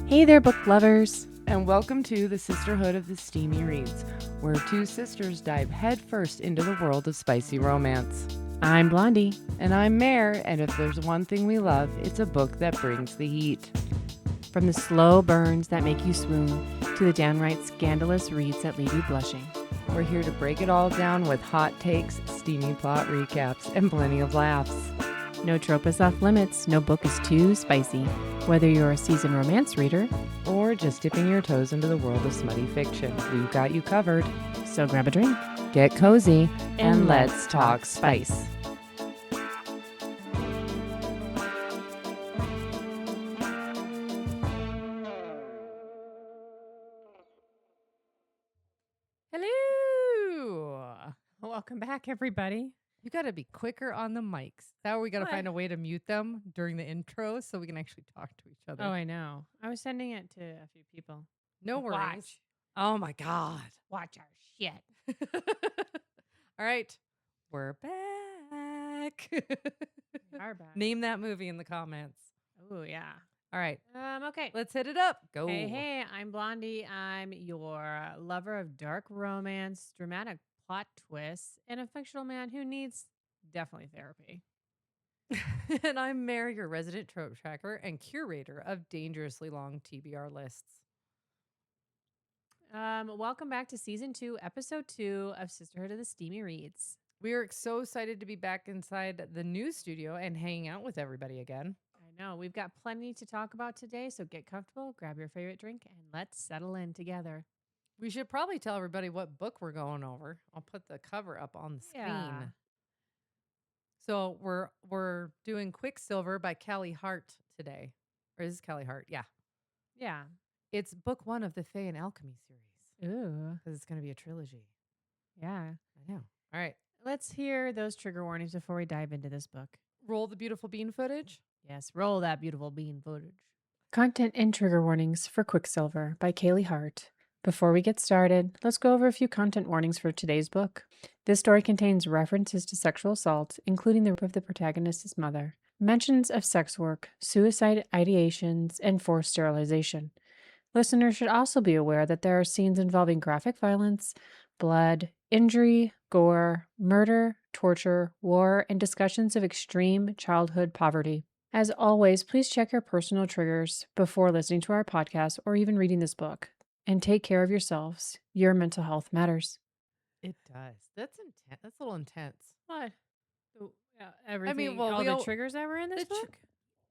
Hey there, book lovers! And welcome to the Sisterhood of the Steamy Reads, where two sisters dive headfirst into the world of spicy romance. I'm Blondie. And I'm Mare, and if there's one thing we love, it's a book that brings the heat. From the slow burns that make you swoon to the downright scandalous reads that leave you blushing. We're here to break it all down with hot takes, steamy plot recaps, and plenty of laughs. No trope is off limits, no book is too spicy. Whether you're a seasoned romance reader or just dipping your toes into the world of smutty fiction, we've got you covered. So grab a drink, get cozy, and let's talk spice. Hello! Welcome back, everybody. You got to be quicker on the mics. Now we got to find a way to mute them during the intro so we can actually talk to each other. Oh, I know. I was sending it to a few people. No worries. Watch. Oh my God. Watch our shit. All right. We're back. We are back. Name that movie in the comments. Oh, yeah. All right. Okay. Let's hit it up. Go. Hey, I'm Blondie. I'm your lover of dark romance, dramatic plot twists, and a fictional man who needs definitely therapy. And I'm Mare, your resident trope tracker and curator of dangerously long TBR lists. Welcome back to season 2, episode 2 of Sisterhood of the Steamy Reads. We are so excited to be back inside the new studio and hanging out with everybody again. I know. We've got plenty to talk about today, so get comfortable, grab your favorite drink, and let's settle in together. We should probably tell everybody what book we're going over. I'll put the cover up on the screen. Yeah. So we're doing Quicksilver by Callie Hart today. Or is this Callie Hart? Yeah. Yeah. It's book 1 of the Fae and Alchemy series. Ooh. Because it's going to be a trilogy. Yeah. I know. All right. Let's hear those trigger warnings before we dive into this book. Roll the beautiful bean footage. Yes, roll that beautiful bean footage. Content and trigger warnings for Quicksilver by Callie Hart. Before we get started, let's go over a few content warnings for today's book. This story contains references to sexual assault, including the rape of the protagonist's mother, mentions of sex work, suicide ideations, and forced sterilization. Listeners should also be aware that there are scenes involving graphic violence, blood, injury, gore, murder, torture, war, and discussions of extreme childhood poverty. As always, please check your personal triggers before listening to our podcast or even reading this book. And take care of yourselves. Your mental health matters. It does. That's intense. That's a little intense. What? Everything. well, all we the all- triggers that were in this book?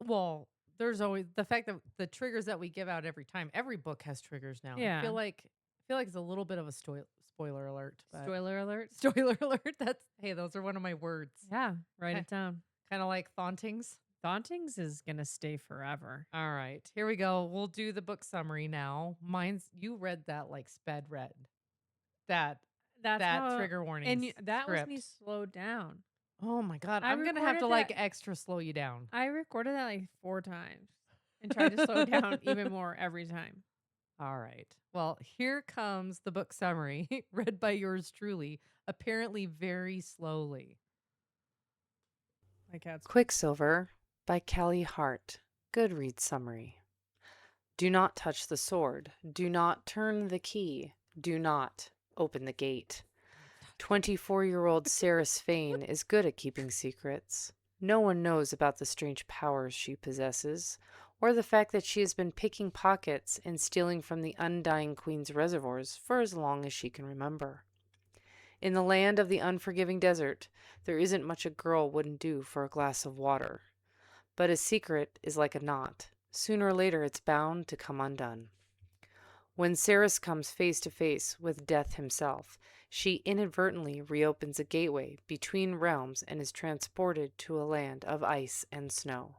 Well, there's always the fact that the triggers that we give out every time. Every book has triggers now. Yeah. I feel like it's a little bit of a spoiler alert. But Spoiler alert. Spoiler alert. Those are one of my words. Yeah, write Okay. it down. Kind of like Thauntings. Dauntings is going to stay forever. All right, here we go. We'll do the book summary now. You read that like sped read. That's how, trigger warning. And that was script. me slowed down. Oh my God. I I'm going to have to recorded that- extra slow you down. I recorded that like 4 times and tried to slow down even more every time. All right. Well, here comes the book summary read by yours truly, apparently very slowly. My cat's Quicksilver by Callie Hart. Goodreads summary. Do not touch the sword. Do not turn the key. Do not open the gate. 24-year-old Sarah Swain is good at keeping secrets. No one knows about the strange powers she possesses, or the fact that she has been picking pockets and stealing from the Undying Queen's reservoirs for as long as she can remember. In the land of the unforgiving desert, there isn't much a girl wouldn't do for a glass of water. But a secret is like a knot. Sooner or later it's bound to come undone. When Ceres comes face to face with death himself, she inadvertently reopens a gateway between realms and is transported to a land of ice and snow.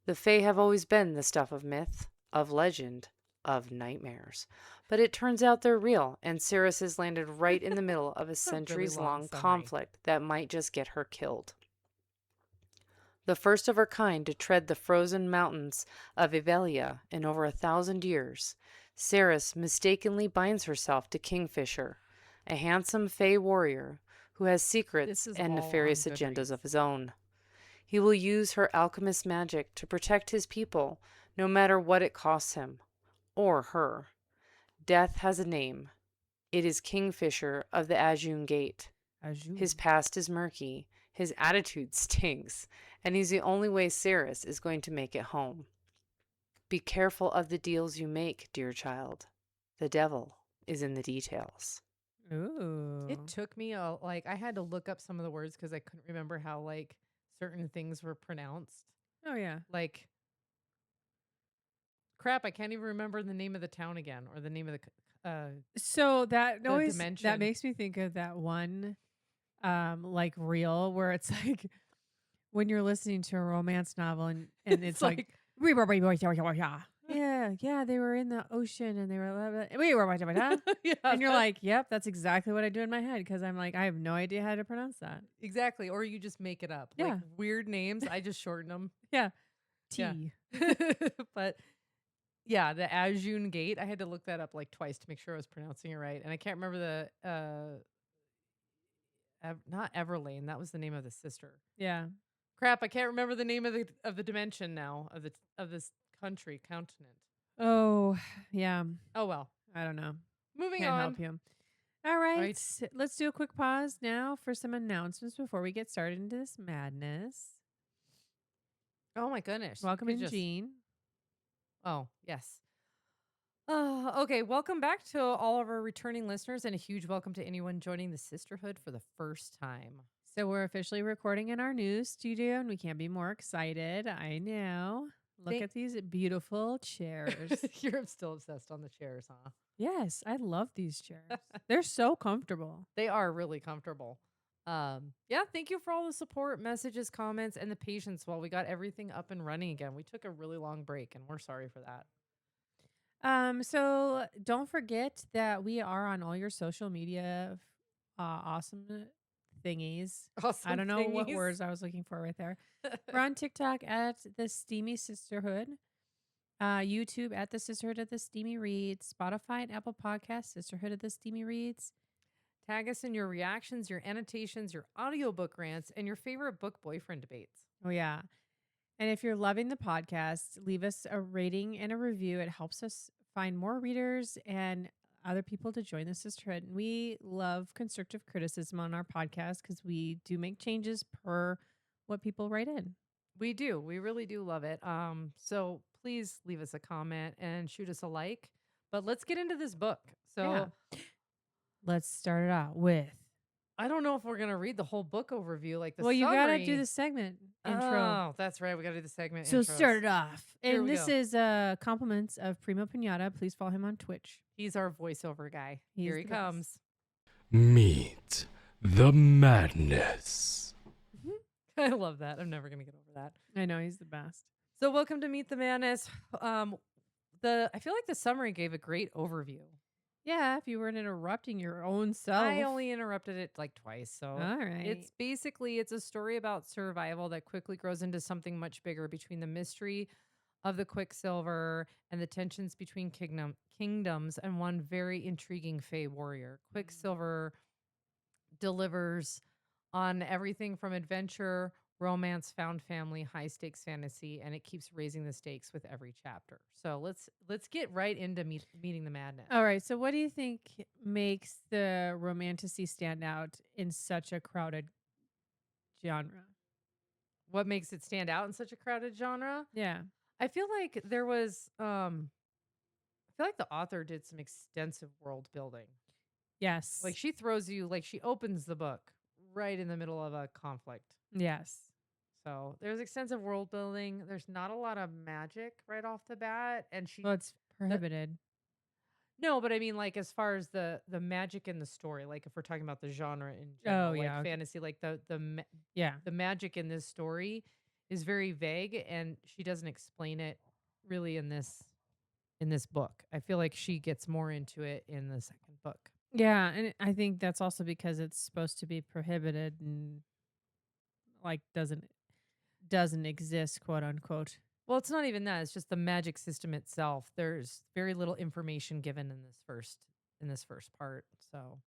The Fae have always been the stuff of myth, of legend, of nightmares. But it turns out they're real, and Ceres has landed right in the middle of a centuries-long conflict that might just get her killed. The first of her kind to tread the frozen mountains of Evelia in over 1,000 years, Ceres mistakenly binds herself to Kingfisher, a handsome Fae warrior who has secrets and nefarious agendas of his own. He will use her alchemist magic to protect his people, no matter what it costs him or her. Death has a name. It is Kingfisher of the Ajun Gate. His past is murky, his attitude stinks, and he's the only way Ceres is going to make it home. Be careful of the deals you make, dear child. The devil is in the details. Ooh. It took me I had to look up some of the words because I couldn't remember how like certain things were pronounced. Oh, yeah. Like, crap, I can't even remember the name of the town again or the name of So that the always dimension. that makes me think of that one like reel where it's like when you're listening to a romance novel and it's like yeah, they were in the ocean and they were yeah, and you're like, yep, that's exactly what I do in my head because I'm like, I have no idea how to pronounce that. exactly. Or you just make it up. Yeah. Like weird names, I just shorten them. Yeah. Yeah. T. But yeah, the Ajun Gate, I had to look that up like twice to make sure I was pronouncing it right. And I can't remember the not Everlane, that was the name of the sister. Yeah. Crap, I can't remember the name of the dimension now of this continent. Oh, yeah. Oh well. I don't know. Moving Can't on. help you. All right. Right. Let's do a quick pause now for some announcements before we get started into this madness. Oh my goodness. Welcome You in, just- Jean. Oh, yes. Okay, welcome back to all of our returning listeners and a huge welcome to anyone joining the sisterhood for the first time. So we're officially recording in our new studio and we can't be more excited. I know. Look at these beautiful chairs. You're still obsessed on the chairs, huh? Yes, I love these chairs. They're so comfortable. They are really comfortable. Yeah, thank you for all the support, messages, comments, and the patience while we got everything up and running again. We took a really long break and we're sorry for that. So don't forget that we are on all your social media awesome thingies. Awesome I don't know what thingies. words I was looking for right there. We're on TikTok at the Steamy Sisterhood, YouTube at the Sisterhood of the Steamy Reads, Spotify and Apple Podcasts, Sisterhood of the Steamy Reads. Tag us in your reactions, your annotations, your audiobook rants, and your favorite book boyfriend debates. Oh, yeah. And if you're loving the podcast, leave us a rating and a review. It helps us find more readers and other people to join the sisterhood. And we love constructive criticism on our podcast because we do make changes per what people write in. We do. We really do love it. So please leave us a comment and shoot us a like. But let's get into this book. So Let's start it out with. I don't know if we're gonna read the whole book overview, like the Well, you gotta summary. do the segment intro. Oh, that's right. We gotta do the segment. So intros. start it off. Here And we this go. is compliments of Primo Pinata. Please follow him on Twitch. He's our voiceover guy. He's Here he the best. comes. Meet the madness. I love that. I'm never gonna get over that. I know he's the best. So welcome to Meet the Madness. I feel like the summary gave a great overview. Yeah, if you weren't interrupting your own self. I only interrupted it like twice. So All right. it's a story about survival that quickly grows into something much bigger between the mystery of the Quicksilver and the tensions between kingdoms and one very intriguing Fey warrior. Quicksilver delivers on everything from adventure, romance, found family, high stakes fantasy, and it keeps raising the stakes with every chapter. So let's get right into meeting the madness. All right. So, what do you think makes the romantasy stand out in such a crowded genre? What makes it stand out in such a crowded genre? Yeah. I feel like there was I feel like the author did some extensive world building. Yes. Like she throws you like she opens the book right in the middle of a conflict. yes. So there's extensive world building. There's not a lot of magic right off the bat. And she Well, it's prohibited. no, but I mean like as far as the magic in the story, like if we're talking about the genre in general, like yeah, okay. fantasy, like Yeah. the magic in this story is very vague and she doesn't explain it really in this book. I feel like she gets more into it in the second book. Yeah. And I think that's also because it's supposed to be prohibited and like doesn't exist, quote unquote. Well, it's not even that. It's just the magic system itself. There's very little information given in this first part. So,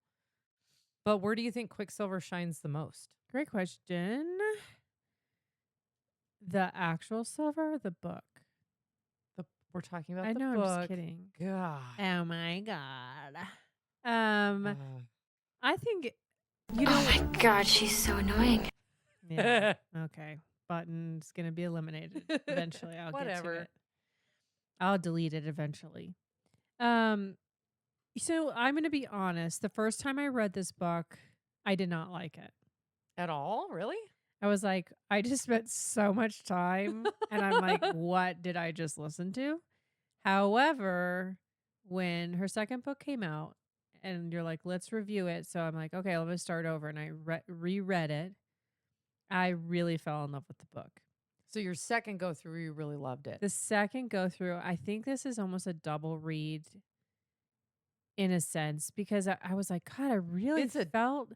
but where do you think Quicksilver shines the most? Great question. The actual silver or the book? The We're talking about I the know, book. I'm just kidding. God. Oh my God. Uh, I think, Oh my God, she's so annoying. yeah. Okay. Button's going to be eliminated eventually. I'll get to Whatever. it. I'll delete it eventually. So I'm going to be honest. The first time I read this book, I did not like it. At all? Really? I was like, I just spent so much time and I'm like, what did I just listen to? However, when her second book came out and you're like, let's review it. So I'm like, okay, let me start over. And I reread it. I really fell in love with the book. So your second go through, you really loved it. The second go through, I think this is almost a double read in a sense, because I was like, God, I really felt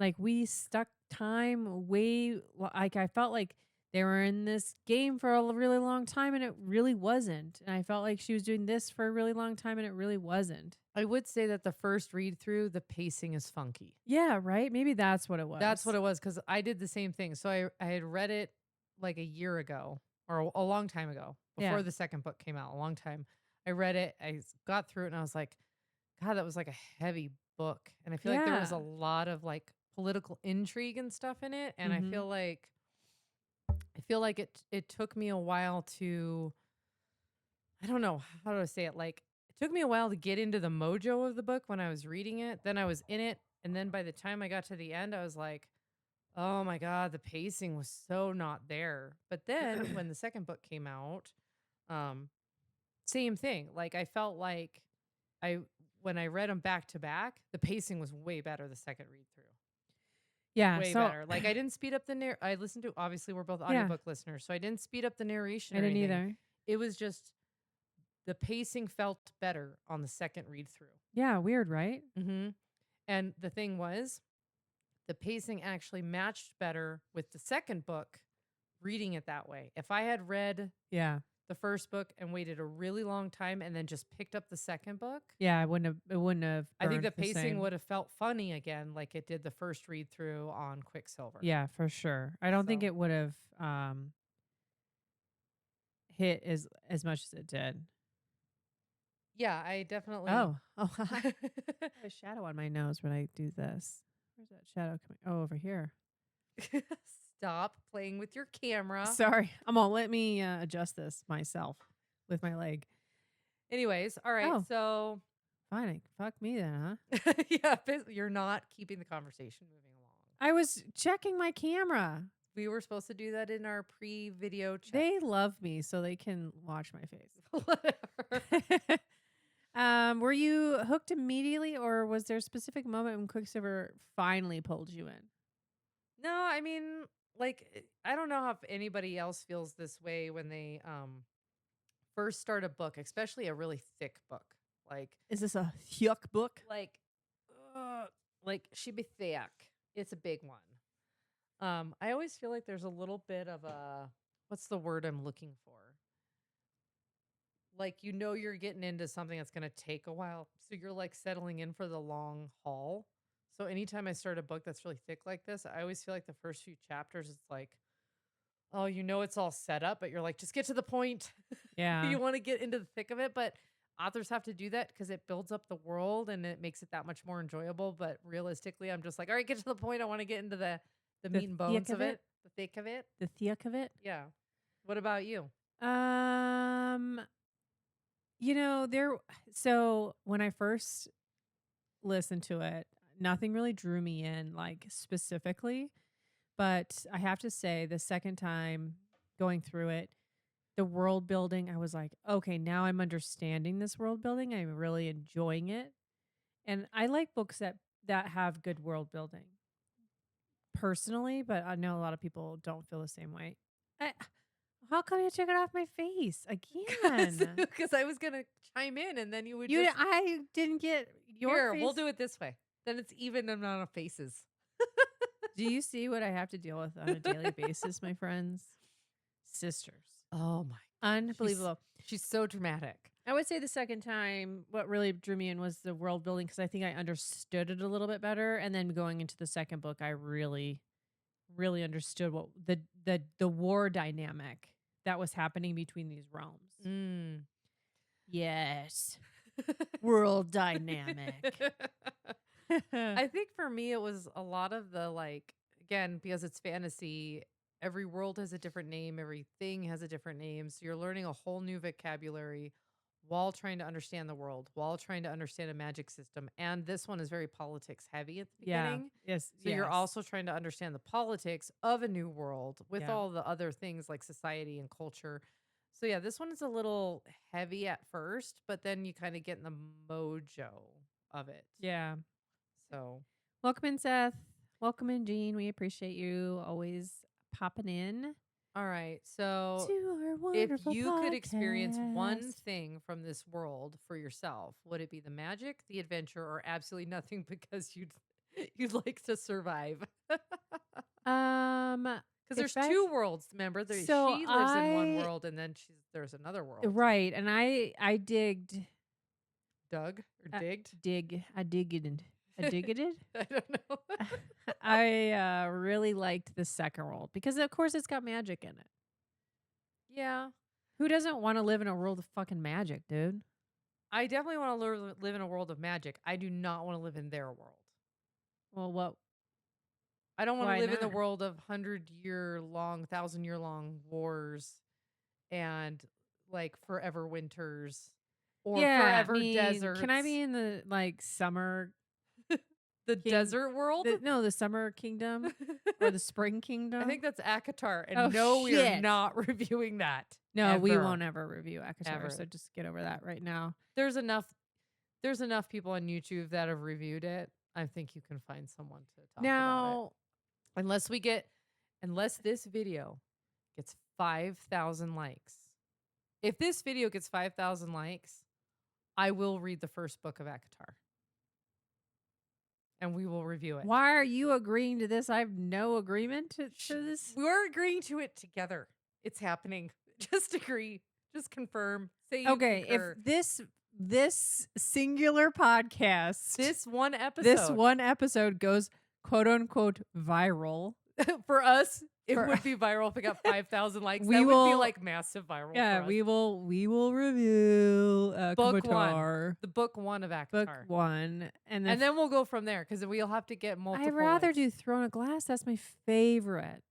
like we stuck time way, like I felt like they were in this game for a really long time and it really wasn't. And I felt like she was doing this for a really long time and it really wasn't. I would say that the first read through, the pacing is funky. Yeah, right? Maybe that's what it was. That's what it was, because I did the same thing. So I had read it like a year ago or a long time ago before the second book came out, a long time. I read it, I got through it, and I was like, God, that was like a heavy book. And I feel like there was a lot of like political intrigue and stuff in it. And I feel like it took me a while to, I don't know, how do I say it? Like, it took me a while to get into the mojo of the book when I was reading it. Then I was in it. And then by the time I got to the end, I was like, oh my God, the pacing was so not there. But then when the second book came out, same thing. Like, I felt like when I read them back to back, the pacing was way better the second read through. Yeah. Way better. Like, I didn't speed up the I listened to, obviously we're both audiobook listeners, so I didn't speed up the narration. I didn't either. It was just the pacing felt better on the second read through. Yeah, weird, right? Mm-hmm. And the thing was, the pacing actually matched better with the second book, reading it that way. If I had read the first book and waited a really long time and then just picked up the second book, it wouldn't have I think the burned pacing would have felt funny again, like it did the first read through on Quicksilver. Yeah, for sure. I don't think it would have hit as much as it did. Yeah, I definitely. I have a shadow on my nose when I do this. Where's that shadow coming? Oh, over here. Stop playing with your camera. Sorry. Let me adjust this myself with my leg. Anyways, all right. So fine. Fuck me then, huh? Yeah, you're not keeping the conversation moving along. I was checking my camera. We were supposed to do that in our pre-video check. They love me, so they can watch my face. Whatever. Were you hooked immediately, or was there a specific moment when Quicksilver finally pulled you in? No, I mean, like, I don't know if anybody else feels this way when they first start a book, especially a really thick book. Like, is this a yuck book? Like she be thick. It's a big one. I always feel like there's a little bit of a, what's the word I'm looking for? Like, you're getting into something that's going to take a while. So you're like settling in for the long haul. So anytime I start a book that's really thick like this, I always feel like the first few chapters, it's like, oh, it's all set up, but you're like, just get to the point. Yeah. You want to get into the thick of it, but authors have to do that because it builds up the world and it makes it that much more enjoyable. But realistically, I'm just like, all right, get to the point. I want to get into the meat and bones of it. The thick of it. The thick of it. Yeah. What about you? So when I first listened to it, nothing really drew me in, like, specifically. But I have to say, the second time going through it, the world building, I was like, okay, now I'm understanding this world building. I'm really enjoying it. And I like books that have good world building personally, but I know a lot of people don't feel the same way. How come you took it off my face again? Because I was going to chime in and then you would I didn't get your face. We'll do it this way. Then it's even amount of faces. Do you see what I have to deal with on a daily basis, my friends? Sisters. Oh my. Unbelievable. She's so dramatic. I would say the second time, what really drew me in was the world building, because I think I understood it a little bit better. And then going into the second book, I really, really understood what the war dynamic that was happening between these realms. Yes. World dynamic. I think for me, it was a lot of the like, again, because it's fantasy, every world has a different name, everything has a different name. So you're learning a whole new vocabulary while trying to understand the world, while trying to understand a magic system. And this one is very politics heavy at the beginning. Yes. So you're also trying to understand the politics of a new world with all the other things like society and culture. So yeah, this one is a little heavy at first, but then you kind of get in the mojo of it. Yeah. So Welcome in, Seth. Welcome in, Jean. We appreciate you always popping in all right. So to our if wonderful you could experience one podcast. thing from this world for yourself, would it be the magic, the adventure, or absolutely nothing because you'd like to survive? Because there's two worlds. Remember, So she lives in one I- world, and then there's another world. Right, and I digged Dug or digged? I digged it. I don't know. I really liked the second world because of course it's got magic in it. Yeah, Who doesn't want to live in a world of fucking magic, dude? I definitely want to live in a world of magic. I do not want to live in their world. Well, what? I don't want Why to live in the not? world of 1,000-year-long, 1,000-year-long wars and like forever winters or forever deserts. Can I be in the like summer the king- desert world? the summer kingdom or the spring kingdom? I think that's ACOTAR. And Oh, no, we are shit. not reviewing that. no, we ever. won't ever review ACOTAR, Ever. so just get over that right now. There's enough people on YouTube that have reviewed it. I think you can find someone to talk about Now, it. Unless this video gets 5,000 likes. If this video gets 5,000 likes, I will read the first book of ACOTAR. And we will review it. why are you agreeing to this? I have no agreement to this. We're agreeing to it together. It's happening. Just agree. Just confirm. Say you Okay, concur. if this singular podcast, this one episode goes quote unquote viral, for us, it For- would be viral if it got 5,000 likes. We That would be will- like massive viral. yeah, for us. we will review Book ACOTAR, the book one of ACOTAR. book one, and And then we'll go from there because we'll have to get multiple. I'd rather likes. do Throne of Glass. That's my favorite.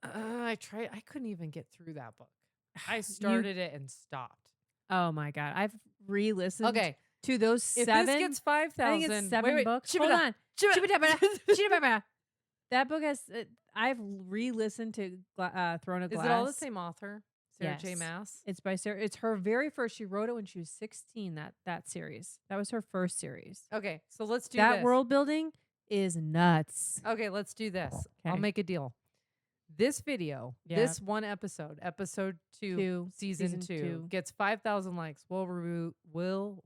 I tried. I couldn't even get through that book. I started it and stopped. Oh my god, I've re-listened. Okay, to those if seven. this gets 5,000, I think it's seven wait, books. Shibida, Hold on. Shibida. Shibida. That book has. I've re-listened to Throne of Is Glass. it all the same author? Sarah J. Yes. Maas. It's by Sarah. It's her very first. She wrote it when she was 16. That series. That was her first series. Okay, so let's do That this. world building is nuts. Okay, let's do this. I'll Okay. make a deal. This video, Yeah. this one episode, episode 2, season 2, gets 5,000 likes. We'll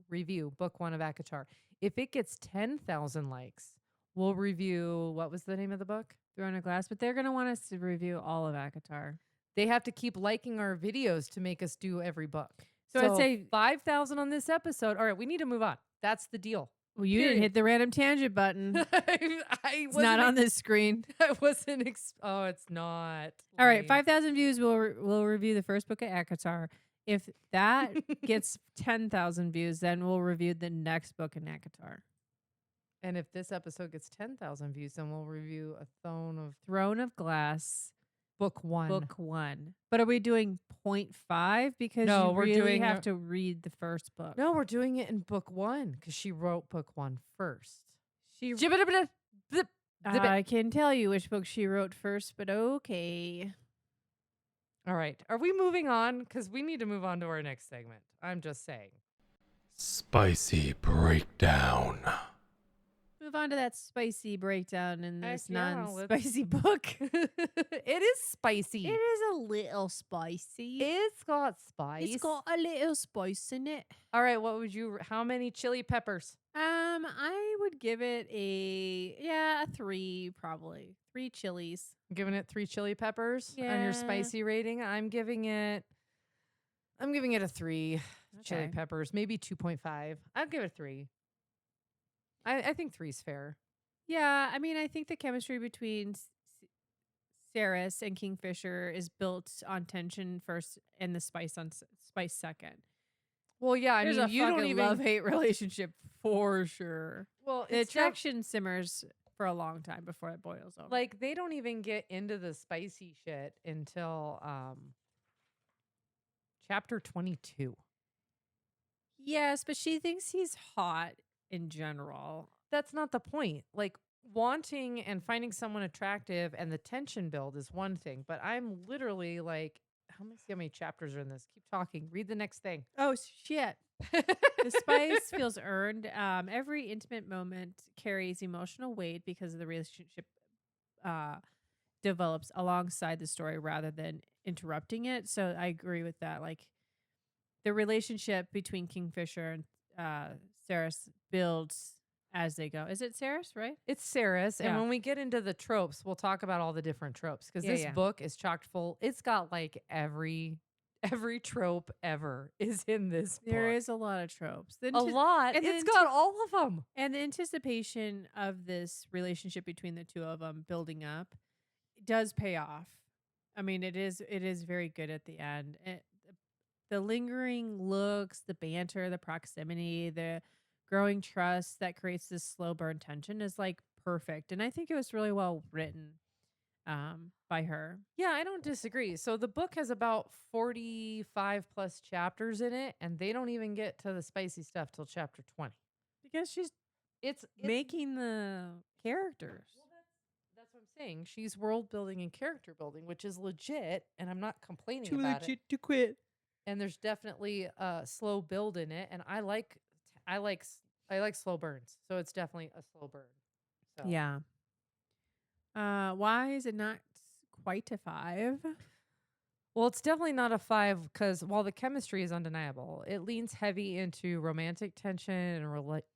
review book 1 of ACOTAR. If it gets 10,000 likes, we'll review, what was the name of the book? Throne of Glass. But they're gonna want us to review all of ACOTAR. They have to keep liking our videos to make us do every book. So I'd say 5,000 on this episode. All right, we need to move on. That's the deal. Well, you didn't hit the random tangent button. It's not on this screen. I wasn't. Oh, it's not. All right, Lame. 5,000 views. We'll review the first book of ACOTAR. If that gets 10,000 views, then we'll review the next book in ACOTAR. And if this episode gets 10,000 views, then we'll review a Throne of Glass, book 1. book 1. But are we doing 0.5? Because No, you we're really doing have to read the first book. No, we're doing it in book 1 because she wrote book 1 first. She. Zip it. I can tell you which book she wrote first, but okay. All right. Are we moving on? Because we need to move on to our next segment. I'm just saying. Spicy breakdown. Move on to that spicy breakdown in this Heck yeah, let's- non-spicy book. It is spicy. It is a little spicy. It's got spice. It's got a little spice in it. All right. What would you? How many chili peppers? I would give it a 3 probably. 3 chilies. I'm giving it 3 chili peppers on Yeah. your spicy rating. I'm giving it a 3 chili Okay. peppers, maybe 2.5. I'll give it a 3. I think 3 is fair. Yeah, I mean, I think the chemistry between Saris and Kingfisher is built on tension first and the spice on spice second. Well, yeah, I There's mean, a you don't fucking even love-hate relationship for sure. well, The it's attraction simmers for a long time before it boils over. like they don't even get into the spicy shit until chapter 22. yes, but she thinks he's hot in general. That's not the point. Like wanting and finding someone attractive and the tension build is one thing, but I'm literally like, how many chapters are in this? Keep talking. Read the next thing. Oh shit. The spice feels earned. Every intimate moment carries emotional weight because the relationship develops alongside the story rather than interrupting it. So I agree with that. Like the relationship between Kingfisher and Saris builds as they go. Is it Saris, right? It's Saris. And Yeah. when we get into the tropes, we'll talk about all the different tropes because Yeah, this yeah. book is chocked full. It's got like every trope ever is in this book. There is a lot of tropes. a lot. and It's the got all of them. And the anticipation of this relationship between the two of them building up does pay off. I mean, it is very good at the end. The lingering looks, the banter, the proximity, the growing trust that creates this slow burn tension is like perfect. And I think it was really well written by her. Yeah, I don't disagree. So the book has about 45 plus chapters in it, and they don't even get to the spicy stuff till chapter 20. Because she's It's making the characters. Well, that's what I'm saying. She's world building and character building, which is legit, and I'm not complaining about it. to quit. And there's definitely a slow build in it, and I like slow burns, so it's definitely a slow burn. So. Yeah. Why is it not quite a 5? Well, it's definitely not a 5 because while the chemistry is undeniable, it leans heavy into romantic tension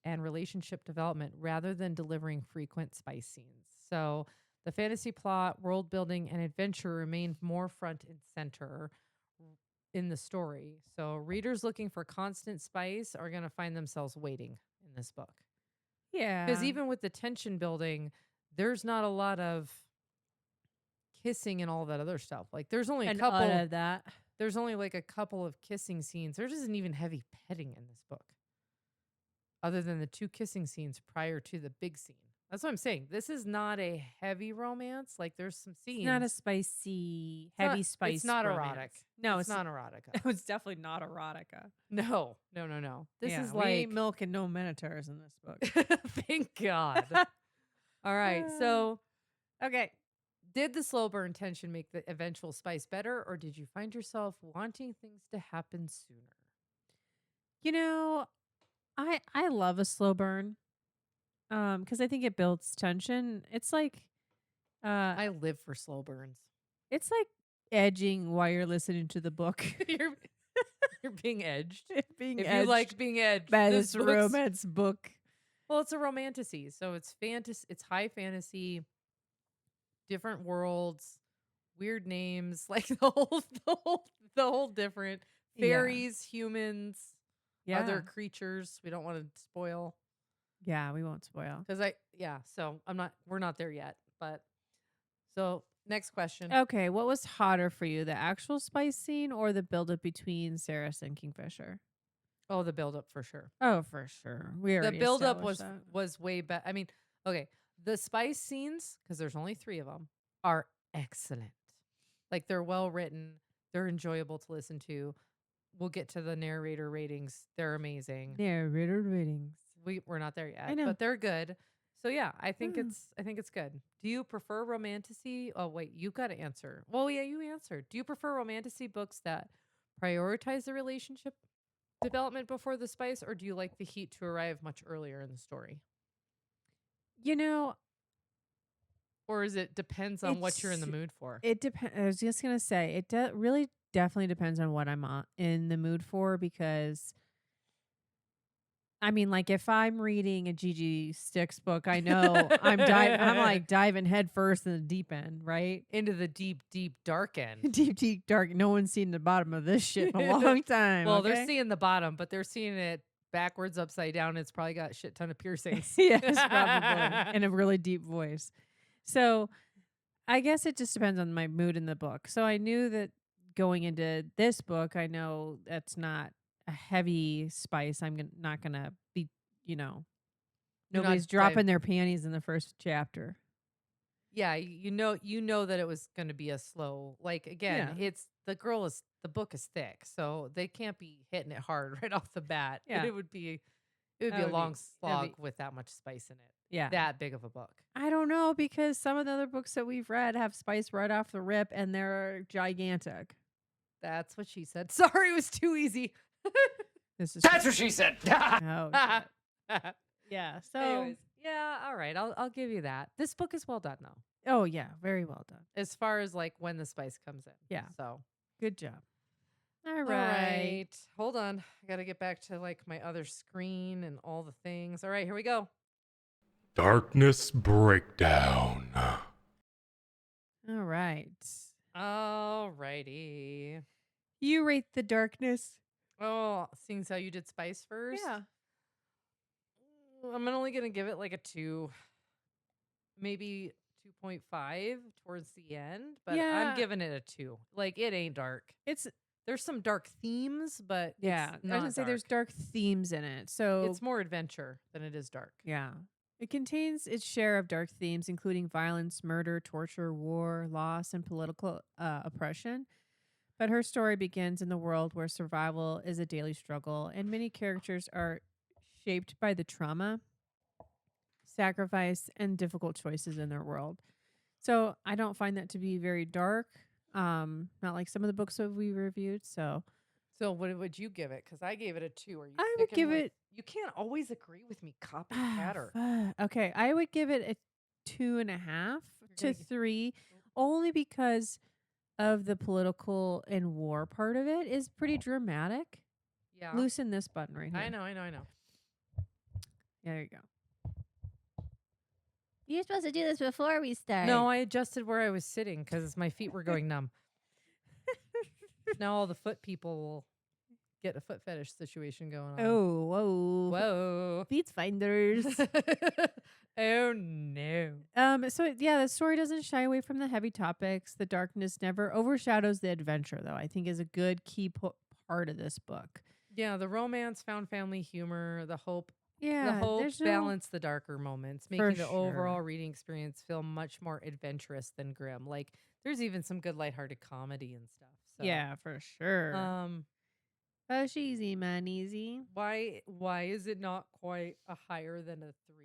and relationship development rather than delivering frequent spice scenes. So the fantasy plot, world building, and adventure remain more front and center in the story. So readers looking for constant spice are going to find themselves waiting in this book. Yeah. Because even with the tension building, there's not a lot of kissing and all that other stuff. Like there's only a couple of that. There's only like a couple of kissing scenes. There isn't even heavy petting in this book. Other than the 2 kissing scenes prior to the big scene. That's what I'm saying. This is not a heavy romance. Like there's some scenes. It's not a spicy, heavy spice. It's not romance. erotic. No, it's not erotica. It's definitely not erotica. No. This is we like ain't milking no minotaurs in this book. Thank God. All right. So Okay. did the slow burn tension make the eventual spice better, or did you find yourself wanting things to happen sooner? You know, I love a slow burn. Because I think it builds tension. It's like I live for slow burns. it's like edging while you're listening to the book. You're being edged. Being If edged you like being edged, by this this book's- romance book. Well, it's a romantasy, so it's fantasy. It's high fantasy, different worlds, weird names, like the whole different fairies, humans, other creatures. We don't want to spoil. Yeah, we won't spoil. Because so we're not there yet. But so next question. Okay, what was hotter for you, the actual spice scene or the buildup between Saris and Kingfisher? Oh, the buildup for sure. Oh, for sure. We The already buildup established that. was way better. I mean, okay, the spice scenes, because there's only 3 of them, are excellent. Like they're well written, they're enjoyable to listen to. We'll get to the narrator ratings. They're amazing. Narrator ratings. We're not there yet, I know. but they're good. So yeah, I think it's good. Do you prefer romantasy? Oh wait, you got to answer. Well, yeah, you answered. Do you prefer romantasy books that prioritize the relationship development before the spice, or do you like the heat to arrive much earlier in the story? You know, Or is it depends on what you're in the mood for? it depends. I was just gonna say it really definitely depends on what I'm in the mood for, because I mean, like if I'm reading a Gigi Sticks book, I know I'm like diving head first in the deep end, right? Into the deep, deep dark end. Deep dark. No one's seen the bottom of this shit in a long time. Well, okay? they're seeing the bottom, but they're seeing it backwards, upside down. It's probably got a shit ton of piercings. Yes, probably. In a really deep voice. So I guess it just depends on my mood in the book. So I knew that going into this book, I know that's not a heavy spice, not gonna be, you know, You're not nobody's dropping their panties in the first chapter. Yeah, you know that it was going to be a slow. Like again, Yeah. the book is thick, so they can't be hitting it hard right off the bat. Yeah. It would be a That would long be- slog that'd be- with that much spice in it. Yeah. That big of a book. I don't know, because some of the other books that we've read have spice right off the rip and they're gigantic. That's what she said. Sorry, it was too easy. This is That's what she said. oh, shit. Yeah. So Anyways, yeah, all right. I'll give you that. This book is well done though. oh yeah, very well done. As far as like when the spice comes in. Yeah. So Good job. All all right. right. Hold on. I gotta get back to like my other screen and all the things. All right, here we go. Darkness Breakdown. All right. All righty. You rate the darkness. Oh, seeing as how you did spice first. I'm only gonna give it like a 2, maybe 2.5 towards the end, but Yeah. I'm giving it a 2. Like it ain't dark. It's There's some dark themes, but yeah. it's I was not gonna say there's dark themes in it. So It's more adventure than it is dark. yeah. It contains its share of dark themes, including violence, murder, torture, war, loss, and political oppression. But her story begins in the world where survival is a daily struggle, and many characters are shaped by the trauma, sacrifice, and difficult choices in their world. So I don't find that to be very dark. Not like some of the books that we reviewed. So So what would you give it? Because I gave it a 2. Are you I would sticking give with- it. You can't always agree with me. Copycatter. Okay, I would give it a 2.5 to gonna gi- 3, only because of the political and war part of it is pretty dramatic. Yeah. Loosen this button right here. I know. Yeah, there you go. You're supposed to do this before we start. No, I adjusted where I was sitting because my feet were going numb. Now all the foot people will get a foot fetish situation going on. Oh, whoa. Whoa. Feet finders. Oh, no. So yeah, the story doesn't shy away from the heavy topics. The darkness never overshadows the adventure, though. I think is a good key part of this book. Yeah, the romance, found family humor, the hope. Yeah, The hope there's no- balance the darker moments, For making the overall sure. reading experience feel much more adventurous than grim. Like there's even some good lighthearted comedy and stuff. So, Yeah, for sure. Oh, easy, man, easy. why is it not quite a higher than a 3?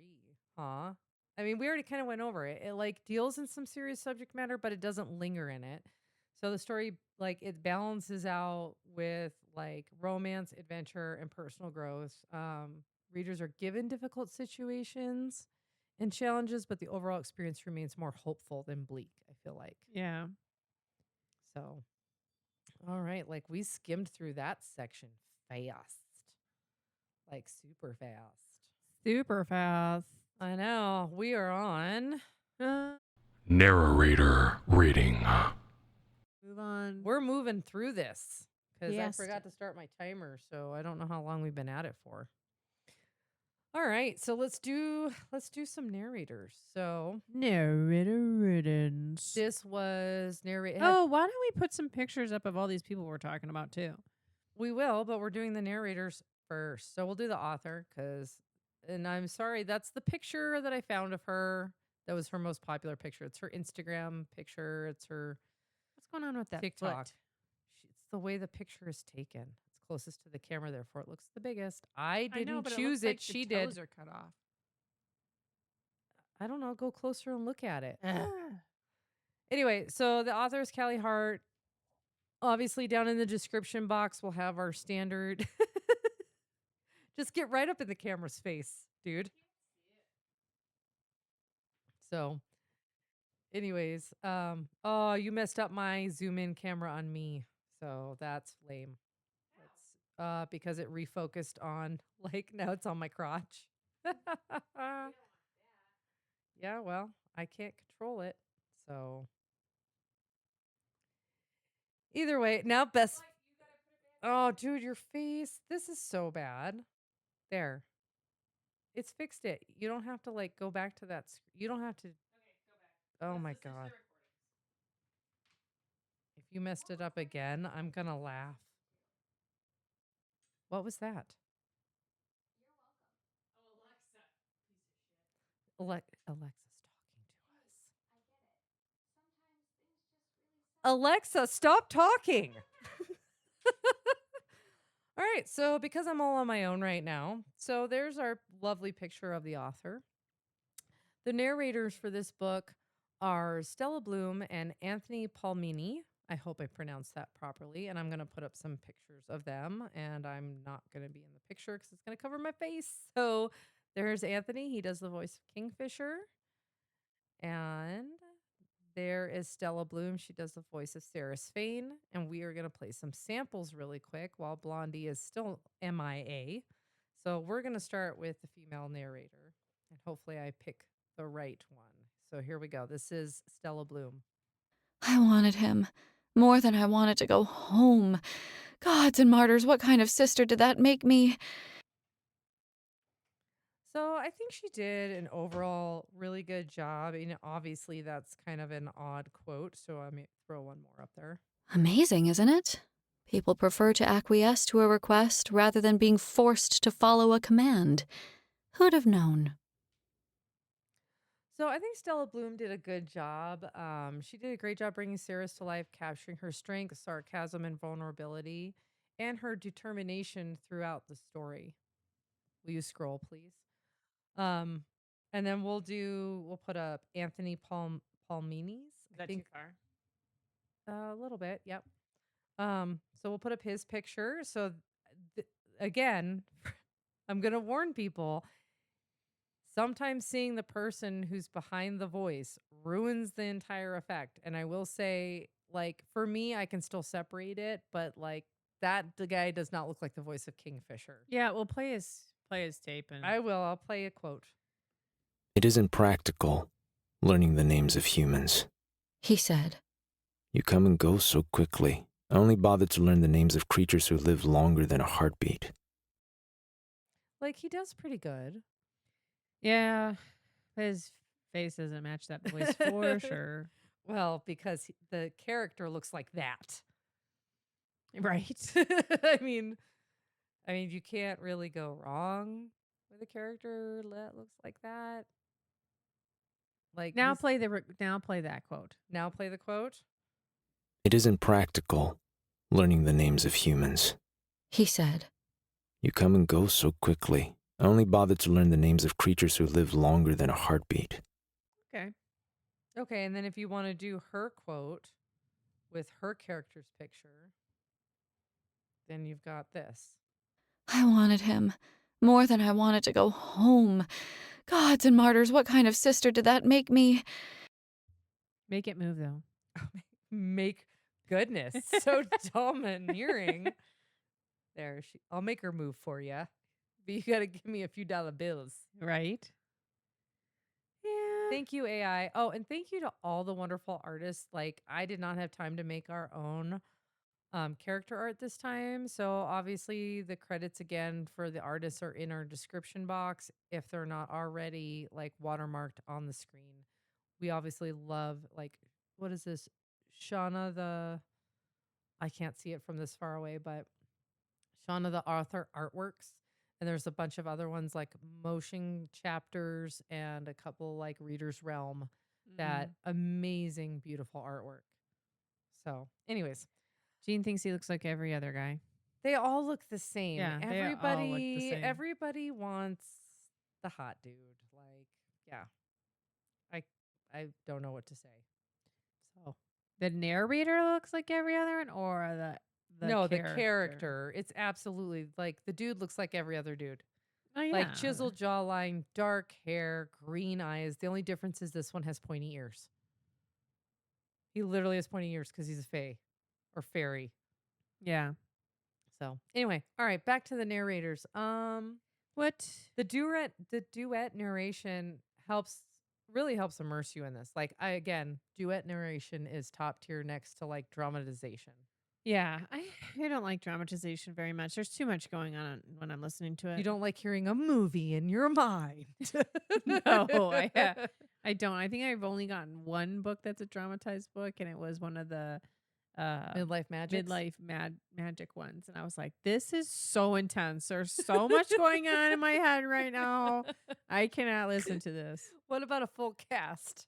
Huh? I mean, we already kind of went over it. It like deals in some serious subject matter, but it doesn't linger in it. So the story like it balances out with like romance, adventure, and personal growth. Readers are given difficult situations and challenges, but the overall experience remains more hopeful than bleak, I feel like. Yeah. So, all right, like we skimmed through that section fast. Like super fast. Super fast. I know. We are on. Narrator reading. Move on. We're moving through this because I Yes. forgot to start my timer, so I don't know how long we've been at it for. All right, so let's do some narrators. So Narrator riddance. this was narrate. Oh, why don't we put some pictures up of all these people we're talking about too? We will, but we're doing the narrators first. So we'll do the author and I'm sorry, that's the picture that I found of her. That was her most popular picture. It's her Instagram picture. It's her What's going on with that TikTok. foot? It's the way the picture is taken. It's closest to the camera, therefore it looks the biggest. I I know, didn't but choose looks like She the did. toes are cut off. I don't know. Go closer and look at it. Anyway, so the author is Callie Hart. Obviously, down in the description box, we'll have our standard. Just get right up in the camera's face, dude. So, anyways, oh, you messed up my zoom in camera on me. So that's lame. That's because it refocused on like now it's on my crotch. Yeah, well, I can't control it. So either way, now best. Oh, dude, your face. This is so bad. There. It's fixed it. You don't have to like go back to that. You don't have to. Oh my God. If you messed it up again, I'm going to laugh. What was that? Alexa's talking to us. Alexa, stop talking. All right, so because I'm all on my own right now, so there's our lovely picture of the author. The narrators for this book are Stella Bloom and Anthony Palmini. I hope I pronounced that properly. And I'm going to put up some pictures of them. And I'm not going to be in the picture because it's going to cover my face. So there's Anthony. He does the voice of Kingfisher. And there is Stella Bloom. She does the voice of Sarah Swain. And we are going to play some samples really quick while Blondie is still MIA. So we're going to start with the female narrator. And hopefully I pick the right one. So here we go. This is Stella Bloom. I wanted him more than I wanted to go home. Gods and martyrs, what kind of sister did that make me? So I think she did an overall really good job. And obviously that's kind of an odd quote. So I'm going to throw one more up there. Amazing, isn't it? People prefer to acquiesce to a request rather than being forced to follow a command. Who'd have known? So I think Stella Bloom did a good job. She did a great job bringing Sarah's to life, capturing her strength, sarcasm, and vulnerability, and her determination throughout the story. Will you scroll, please? And then we'll put up Anthony Palmini's. Is that too far? A little bit, yep. So we'll put up his picture. So again, I'm gonna warn people. Sometimes seeing the person who's behind the voice ruins the entire effect. And I will say, like, for me, I can still separate it, but like the guy does not look like the voice of Kingfisher. Yeah, we'll play his tape and I will. I'll play a quote. It isn't practical, learning the names of humans. He said. You come and go so quickly. I only bothered to learn the names of creatures who live longer than a heartbeat. Like, he does pretty good. yeah, his face doesn't match that voice for sure. Well, because the character looks like that. Right. I mean, you can't really go wrong with a character that looks like that. Like Now play that quote. Now play the quote. It isn't practical, learning the names of humans. He said. You come and go so quickly. I only bothered to learn the names of creatures who live longer than a heartbeat. Okay, and then if you want to do her quote with her character's picture, then you've got this. I wanted him more than I wanted to go home. Gods and martyrs, what kind of sister did that make me? Make it move though. Make goodness, so domineering. There, I'll make her move for you, but you got to give me a few dollar bills, Right. Yeah. Thank you, AI. Oh, and thank you to all the wonderful artists. Like, I did not have time to make our own character art this time. So obviously the credits again for the artists are in our description box if they're not already like watermarked on the screen. We obviously love, like, what is this? I can't see it from this far away, but Shauna the author artworks. And there's a bunch of other ones like Motion Chapters and a couple like Reader's Realm. That amazing, beautiful artwork. So, anyways, Jean thinks he looks like every other guy. they all look the same. Yeah, they all look the same. Everybody wants the hot dude. Like, yeah. I don't know what to say. So The narrator looks like every other one, or the character. It's absolutely like the dude looks like every other dude. Oh, yeah. Like chiseled jawline, dark hair, green eyes. The only difference is this one has pointy ears. He literally has pointy ears because he's a fae or fairy. Yeah. So anyway, all right, back to the narrators. What? The duet narration really helps immerse you in this. Like, duet narration is top tier next to like dramatization. Yeah, I don't like dramatization very much. There's too much going on when I'm listening to it. You don't like hearing a movie in your mind. No, I don't. I think I've only gotten one book that's a dramatized book, and it was one of the Midlife magics. Magic ones, and I was like, this is so intense. There's so much going on in my head right now. I cannot listen to this. What about a full cast?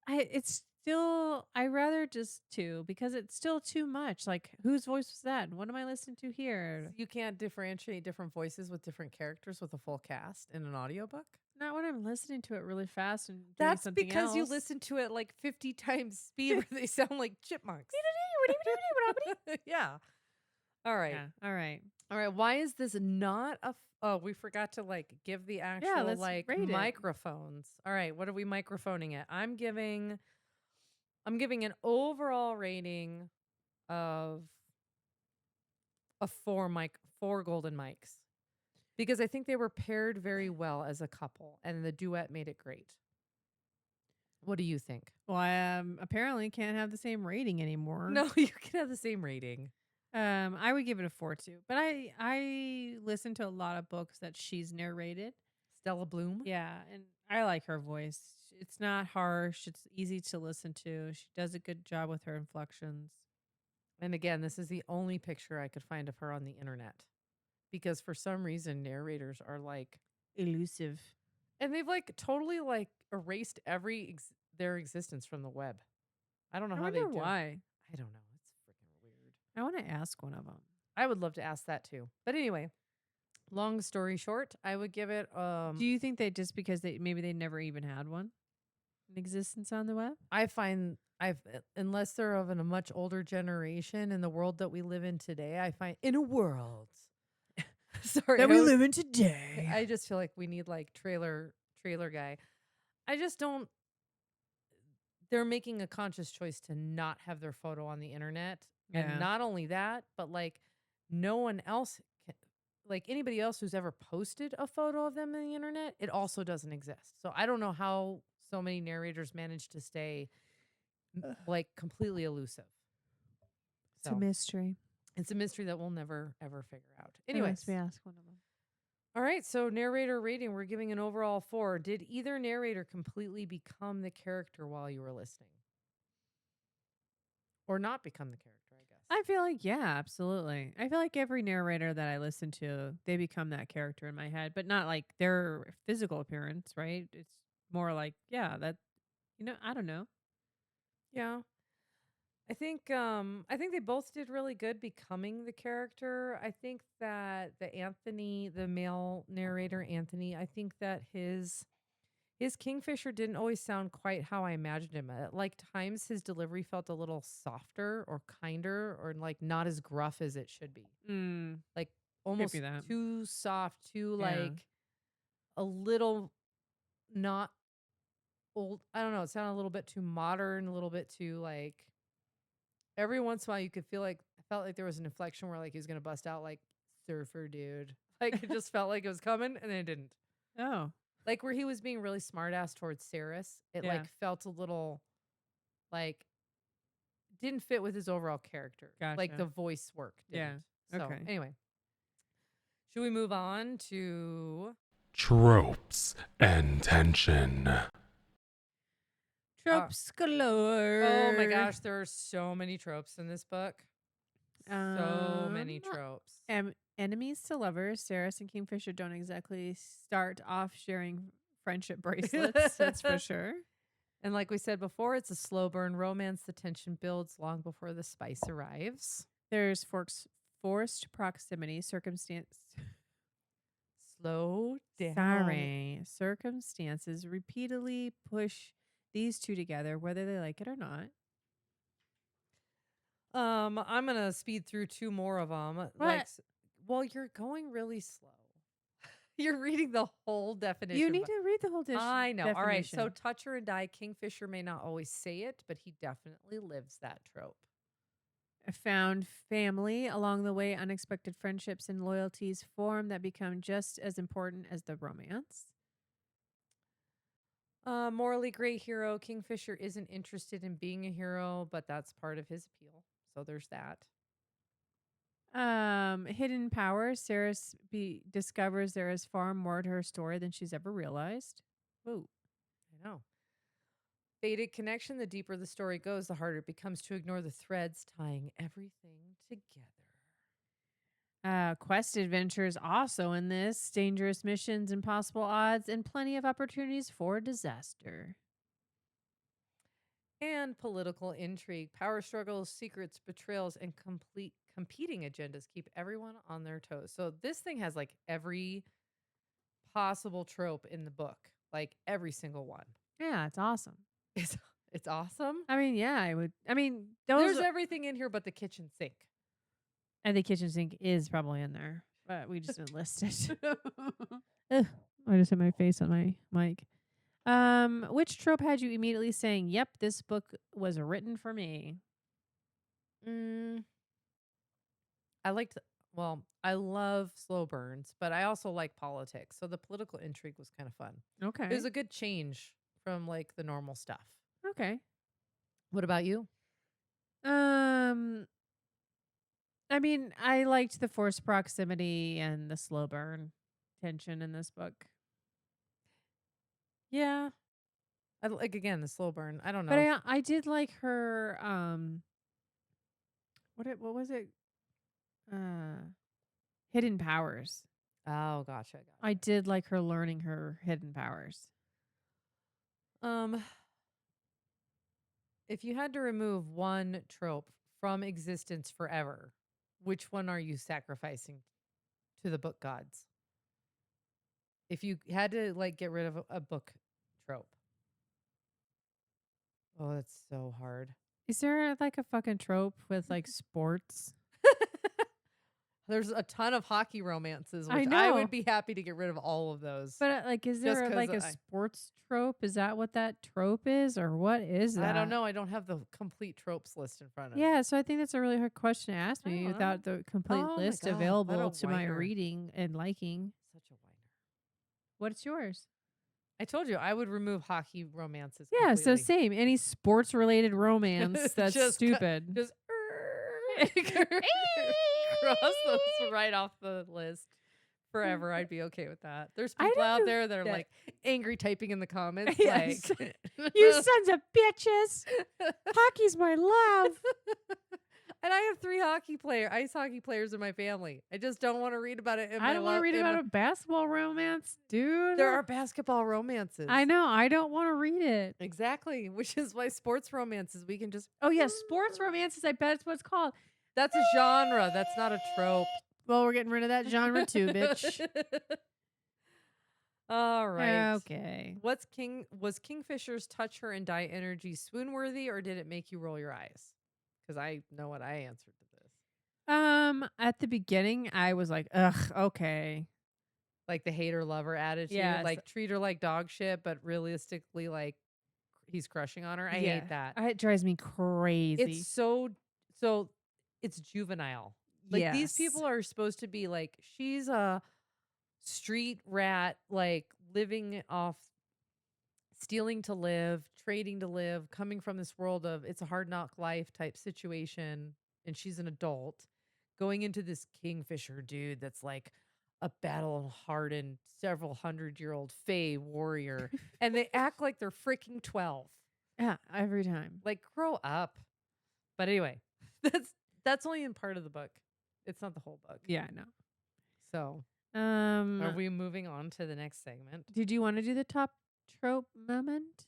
I rather just two because it's still too much. Like, whose voice was that? What am I listening to here? You can't differentiate different voices with different characters with a full cast in an audiobook? Not when I'm listening to it really fast and doing That's something because you else. listen to it like 50 times speed where they sound like chipmunks. Yeah. All right. Yeah. All right. All right. Why is this not oh, we forgot to like give the actual let's like rate it. microphones. All right. What are we microphoning it? I'm giving an overall rating of a 4 golden mics. Because I think they were paired very well as a couple, and the duet made it great. What do you think? Well, I apparently can't have the same rating anymore. No, you can have the same rating. I would give it a 4 too. But I listen to a lot of books that she's narrated. Stella Bloom? Yeah, and I like her voice. It's not harsh. It's easy to listen to. She does a good job with her inflections. And again, this is the only picture I could find of her on the internet. Because for some reason, narrators are like elusive. And they've like totally like erased their existence from the web. I don't know how they do. Why. I don't know. It's freaking weird. I want to ask one of them. I would love to ask that too. But anyway, long story short, I would give it Do you think they just because they never even had one in existence on the web? I find unless they're of a much older generation in the world that we live in today, I find in a world sorry that we live in today. I just feel like we need like trailer guy. I just don't. They're making a conscious choice to not have their photo on the internet, and not only that, but like no one else, like anybody else who's ever posted a photo of them on the internet, it also doesn't exist. So I don't know how so many narrators manage to stay like completely elusive. It's a mystery. It's a mystery that we'll never ever figure out. Anyways, we ask one of them. All right, so narrator rating, we're giving an overall 4. Did either narrator completely become the character while you were listening? Or not become the character, I guess. I feel like, yeah, absolutely. I feel like every narrator that I listen to, they become that character in my head, but not like their physical appearance, right? It's more like, yeah, that, I don't know. Yeah. I think they both did really good becoming the character. I think that the male narrator Anthony, I think that his Kingfisher didn't always sound quite how I imagined him. At like times his delivery felt a little softer or kinder or like not as gruff as it should be. Like almost too soft, too like a little not old. I don't know. It sounded a little bit too modern, a little bit too like every once in a while you could I felt like there was an inflection where like he was going to bust out like surfer dude. Like it just felt like it was coming and then it didn't. Oh. Like where he was being really smart ass towards Saris, it like felt a little like didn't fit with his overall character. Gotcha. Like the voice work didn't. Yeah. So, okay. Anyway. Should we move on to tropes and tension? Tropes galore. Oh my gosh, there are so many tropes in this book. So many tropes. Enemies to lovers, Saris and Kingfisher don't exactly start off sharing friendship bracelets, that's for sure. And like we said before, it's a slow burn romance. The tension builds long before the spice arrives. There's forced proximity, Slow down. Sorry. Circumstances repeatedly push these two together, whether they like it or not. I'm gonna speed through 2 more of them. What? Like, well, you're going really slow. You're reading the whole definition. You need to read the whole definition. I know. All right. So Toucher and Die, Kingfisher may not always say it, but he definitely lives that trope. Found family along the way, unexpected friendships and loyalties form that become just as important as the romance. Morally great hero. Kingfisher isn't interested in being a hero, but that's part of his appeal. So there's that. Hidden power. Saris discovers there is far more to her story than she's ever realized. Ooh, I know. Faded connection, the deeper the story goes, the harder it becomes to ignore the threads tying everything together. Quest adventures also in this. Dangerous missions, impossible odds, and plenty of opportunities for disaster. And political intrigue, power struggles, secrets, betrayals, and competing agendas keep everyone on their toes. So this thing has like every possible trope in the book, like every single one. Yeah, it's awesome. It's awesome. I mean, yeah, I would. I mean, There's everything in here but the kitchen sink. And the kitchen sink is probably in there, but we just didn't list it. Ugh, I just hit my face on my mic. Which trope had you immediately saying, "Yep, this book was written for me"? I love slow burns, but I also like politics. So the political intrigue was kind of fun. Okay. It was a good change from like the normal stuff. Okay. What about you? I mean, I liked the forced proximity and the slow burn tension in this book. Yeah. I like again the slow burn. I don't know. But I did like her what was it? Hidden powers. Oh, gotcha. I did like her learning her hidden powers. If you had to remove one trope from existence forever, which one are you sacrificing to the book gods? If you had to like get rid of a book trope. Oh, that's so hard. Is there like a fucking trope with like sports? There's a ton of hockey romances, I which know. I would be happy to get rid of all of those. But like, is there like a sports trope? Is that what that trope is, or what is that? I don't know. I don't have the complete tropes list in front of me. Yeah, so I think that's a really hard question to ask me without the complete list God, available to my reading and liking. Such a whiner. What's yours? I told you I would remove hockey romances. Yeah, so completely. same. Any sports related romance that's Just stupid. Just cross those right off the list forever. I'd be okay with that. There's people out there that are like angry typing in the comments. Yes. Like, you sons of bitches. Hockey's my love. And I have 3 ice hockey players in my family. I just don't want to read about it. I don't want to read about a basketball romance, dude. There are basketball romances. I know. I don't want to read it. Exactly. Which is why sports romances, we can just. Oh, yeah. Sports romances. I bet it's what it's called. That's a genre. That's not a trope. Well, we're getting rid of that genre too, bitch. All right. Okay. Was Kingfisher's touch her and die energy swoon worthy, or did it make you roll your eyes? Because I know what I answered to this. At the beginning, I was like, ugh, okay. Like the hater lover attitude. Yes. Like treat her like dog shit, but realistically, like he's crushing on her. I hate that. It drives me crazy. It's so it's juvenile. Like these people are supposed to be like, she's a street rat, like living off stealing to live, trading to live, coming from this world of it's a hard knock life type situation. And she's an adult going into this Kingfisher dude that's like a battle hardened, several 100-year-old Fae warrior. And they act like they're freaking 12. Yeah, every time. Like, grow up. But anyway, that's only in part of the book. It's not the whole book. Yeah, I know. So, are we moving on to the next segment? Did you want to do the top trope moment?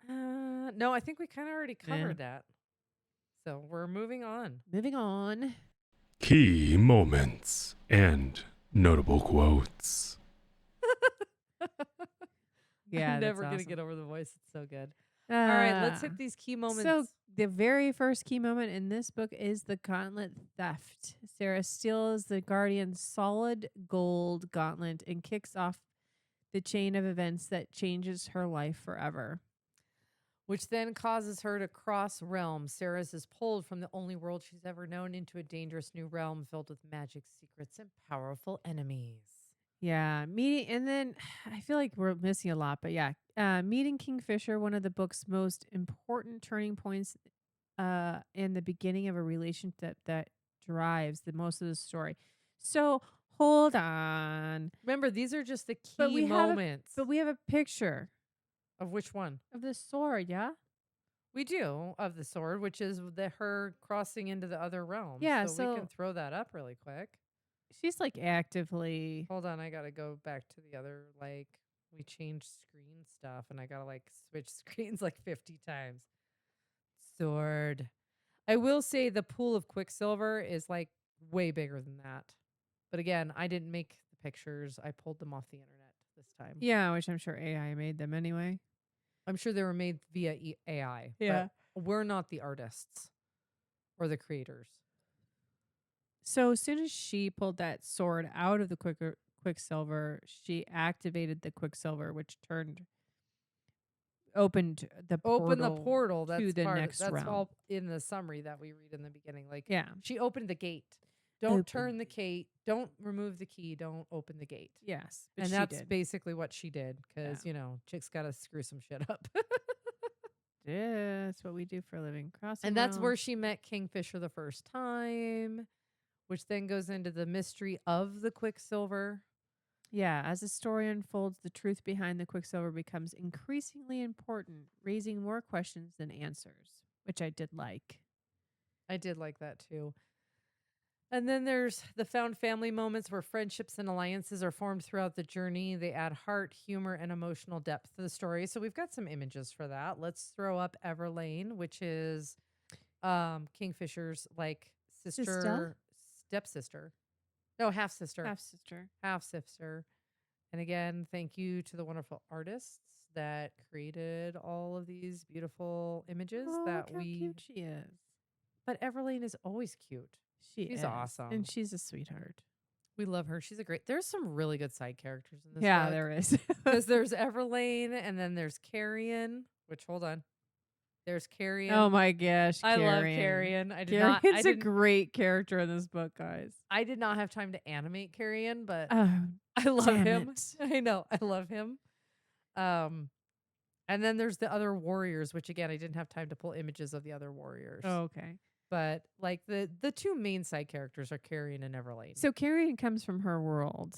No, I think we kind of already covered that. So, we're moving on. Moving on. Key moments and notable quotes. Yeah, I'm never that's going to awesome. get over the voice. It's so good. All right, let's hit these key moments. So the very first key moment in this book is the gauntlet theft. Sarah steals the Guardian's solid gold gauntlet and kicks off the chain of events that changes her life forever. Which then causes her to cross realms. Sarah is pulled from the only world she's ever known into a dangerous new realm filled with magic, secrets, and powerful enemies. Yeah, and then I feel like we're missing a lot, but yeah, meeting Kingfisher, one of the book's most important turning points in the beginning of a relationship that drives the most of the story. So hold on. Remember, these are just the key moments. But we have a picture Of which one? Of the sword, yeah? We do, of the sword, which is her crossing into the other realm. Yeah, So we can so throw that up really quick. she's like actively. Hold on, I gotta go back to the other, like, we changed screen stuff and I gotta like switch screens like 50 times. Sword. I will say the pool of Quicksilver is like way bigger than that. But again, I didn't make the pictures. I pulled them off the internet this time. Yeah, which I'm sure AI made them anyway. I'm sure they were made via AI. Yeah. But we're not the artists or the creators. So as soon as she pulled that sword out of the Quicksilver, she activated the Quicksilver, which opened the portal That's to the part next that's realm. all in the summary that we read in the beginning. Like, Yeah. she opened the gate. Don't Open turn the gate. Don't remove the key. Don't open the gate. Yes. But And she that's did. basically what she did because, chicks got to screw some shit up. Yeah, that's what we do for a living. Crossing And that's where realms. she met Kingfisher the first time, which then goes into the mystery of the Quicksilver. Yeah, as the story unfolds, the truth behind the Quicksilver becomes increasingly important, raising more questions than answers, which I did like. I did like that too. And then there's the found family moments where friendships and alliances are formed throughout the journey. They add heart, humor, and emotional depth to the story. So we've got some images for that. Let's throw up Everlane, which is Kingfisher's like Sister? stepsister. No, half sister. Half sister. Half sister. And again, thank you to the wonderful artists that created all of these beautiful images that Look how cute she is. But Everlane is always cute. She's is. awesome. And she's a sweetheart. We love her. She's a great. There's some really good side characters in this Yeah, book. there is. Because there's Everlane and then there's Carrion, which hold on. There's Carrion. Oh my gosh, I love Carrion. Carrion. Carrion's a great character in this book, guys. I did not have time to animate Carrion, but Oh, I love damn him. it. I know. I love him. And then there's the other warriors, which again, I didn't have time to pull images of the other warriors. Oh, okay. But like the two main side characters are Carrion and Everlane. So Carrion comes from her world.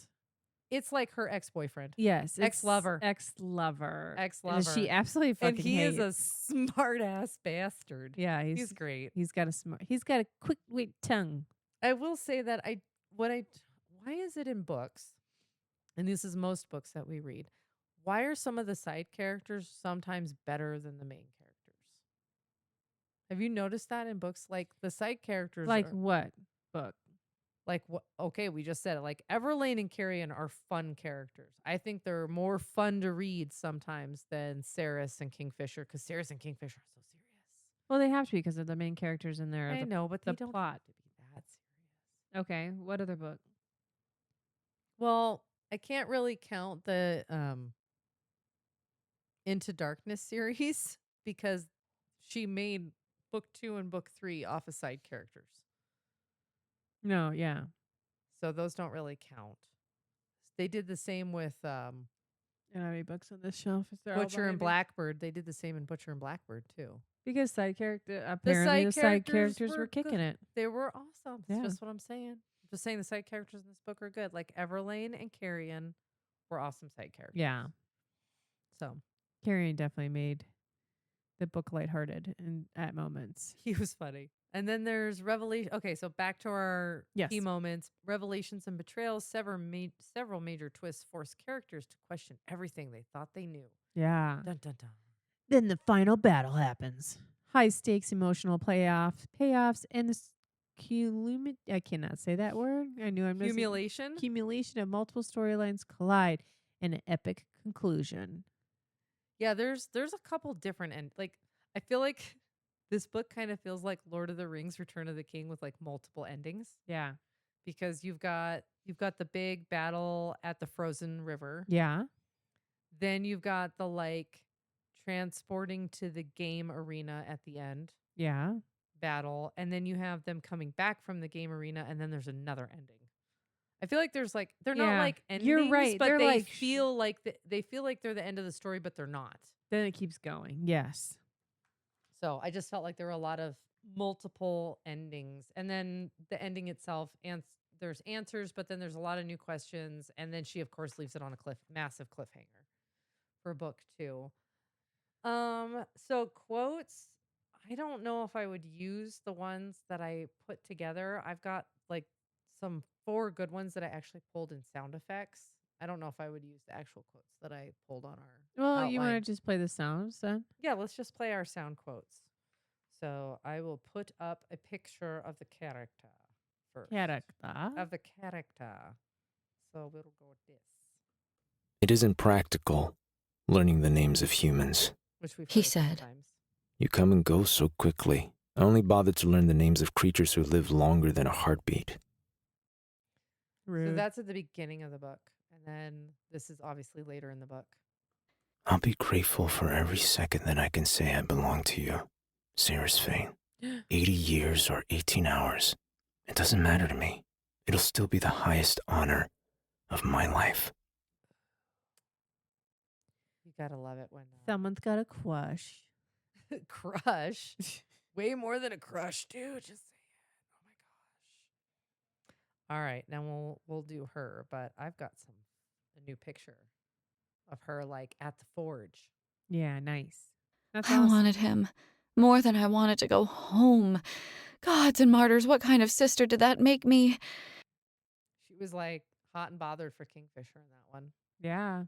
It's like her ex-boyfriend. Yes. Ex-lover. Ex-lover. Ex-lover. And she absolutely fucking And he hates. is a smart-ass bastard. Yeah, He's great. He's got a quick wit tongue. I will say that why is it in books, and this is most books that we read, why are some of the side characters sometimes better than the main characters? Have you noticed that in books? Like the side characters Like what book? Like what? Okay, we just said it. Like Everlane and Carrion are fun characters. I think they're more fun to read sometimes than Ceres and Kingfisher, because Ceres and Kingfisher are so serious. Well, they have to be because of the main characters in there. I know, but the they don't plot. have to be that serious. Okay, what other book? Well, I can't really count the Into Darkness series because she made book 2 and book 3 off of side characters. No, yeah. So those don't really count. They did the same with I don't have any books on this shelf. Is there all Butcher and behind me? Blackbird. They did the same in Butcher and Blackbird too. Because apparently the side characters were kicking it. They were awesome. That's Yeah. just what I'm saying. I'm just saying the side characters in this book are good. Like Everlane and Carrion were awesome side characters. Yeah. So Carrion definitely made the book lighthearted at moments. he was funny. And then there's Revelation. Okay, so back to our key moments. Revelations and betrayals. Several major twists force characters to question everything they thought they knew. Yeah. Dun dun dun. Then the final battle happens. High stakes emotional payoffs, and the I cannot say that word. I knew I'm missing. Accumulation of multiple storylines collide in an epic conclusion. Yeah, there's a couple different I feel like this book kind of feels like Lord of the Rings Return of the King with like multiple endings. Yeah. Because you've got the big battle at the frozen river. Yeah. Then you've got the like transporting to the game arena at the end. Yeah. Battle, and then you have them coming back from the game arena, and then there's another ending. I feel like there's like they're not like endings. You're right. But they're they like feel like they feel like they're the end of the story, but they're not. Then it keeps going. Yes. So I just felt like there were a lot of multiple endings, and then the ending itself, and there's answers, but then there's a lot of new questions, and then she of course leaves it on a massive cliffhanger for book 2. So quotes, I don't know if I would use the ones that I put together. I've got like some 4 good ones that I actually pulled in sound effects. I don't know if I would use the actual quotes that I pulled on our Well, you want outline. to just play the sounds then? Yeah, let's just play our sound quotes. So I will put up a picture of the character first. Of the character. So we'll go with this. It isn't practical, learning the names of humans. Which we've He heard a couple said. times. You come and go so quickly. I only bother to learn the names of creatures who live longer than a heartbeat. Rude. So that's at the beginning of the book. And then this is obviously later in the book. I'll be grateful for every second that I can say I belong to you, Sarah's Fane. 80 years or 18 hours. It doesn't matter to me. It'll still be the highest honor of my life. You gotta love it when Someone's got a crush. crush. Way more than a crush, dude. Just say it. Oh my gosh. All right, now we'll do her, but I've got a new picture of her like at the forge. Yeah, nice. That's I awesome. wanted him more than I wanted to go home. Gods and martyrs, what kind of sister did that make me? She was like hot and bothered for Kingfisher in that one. Yeah.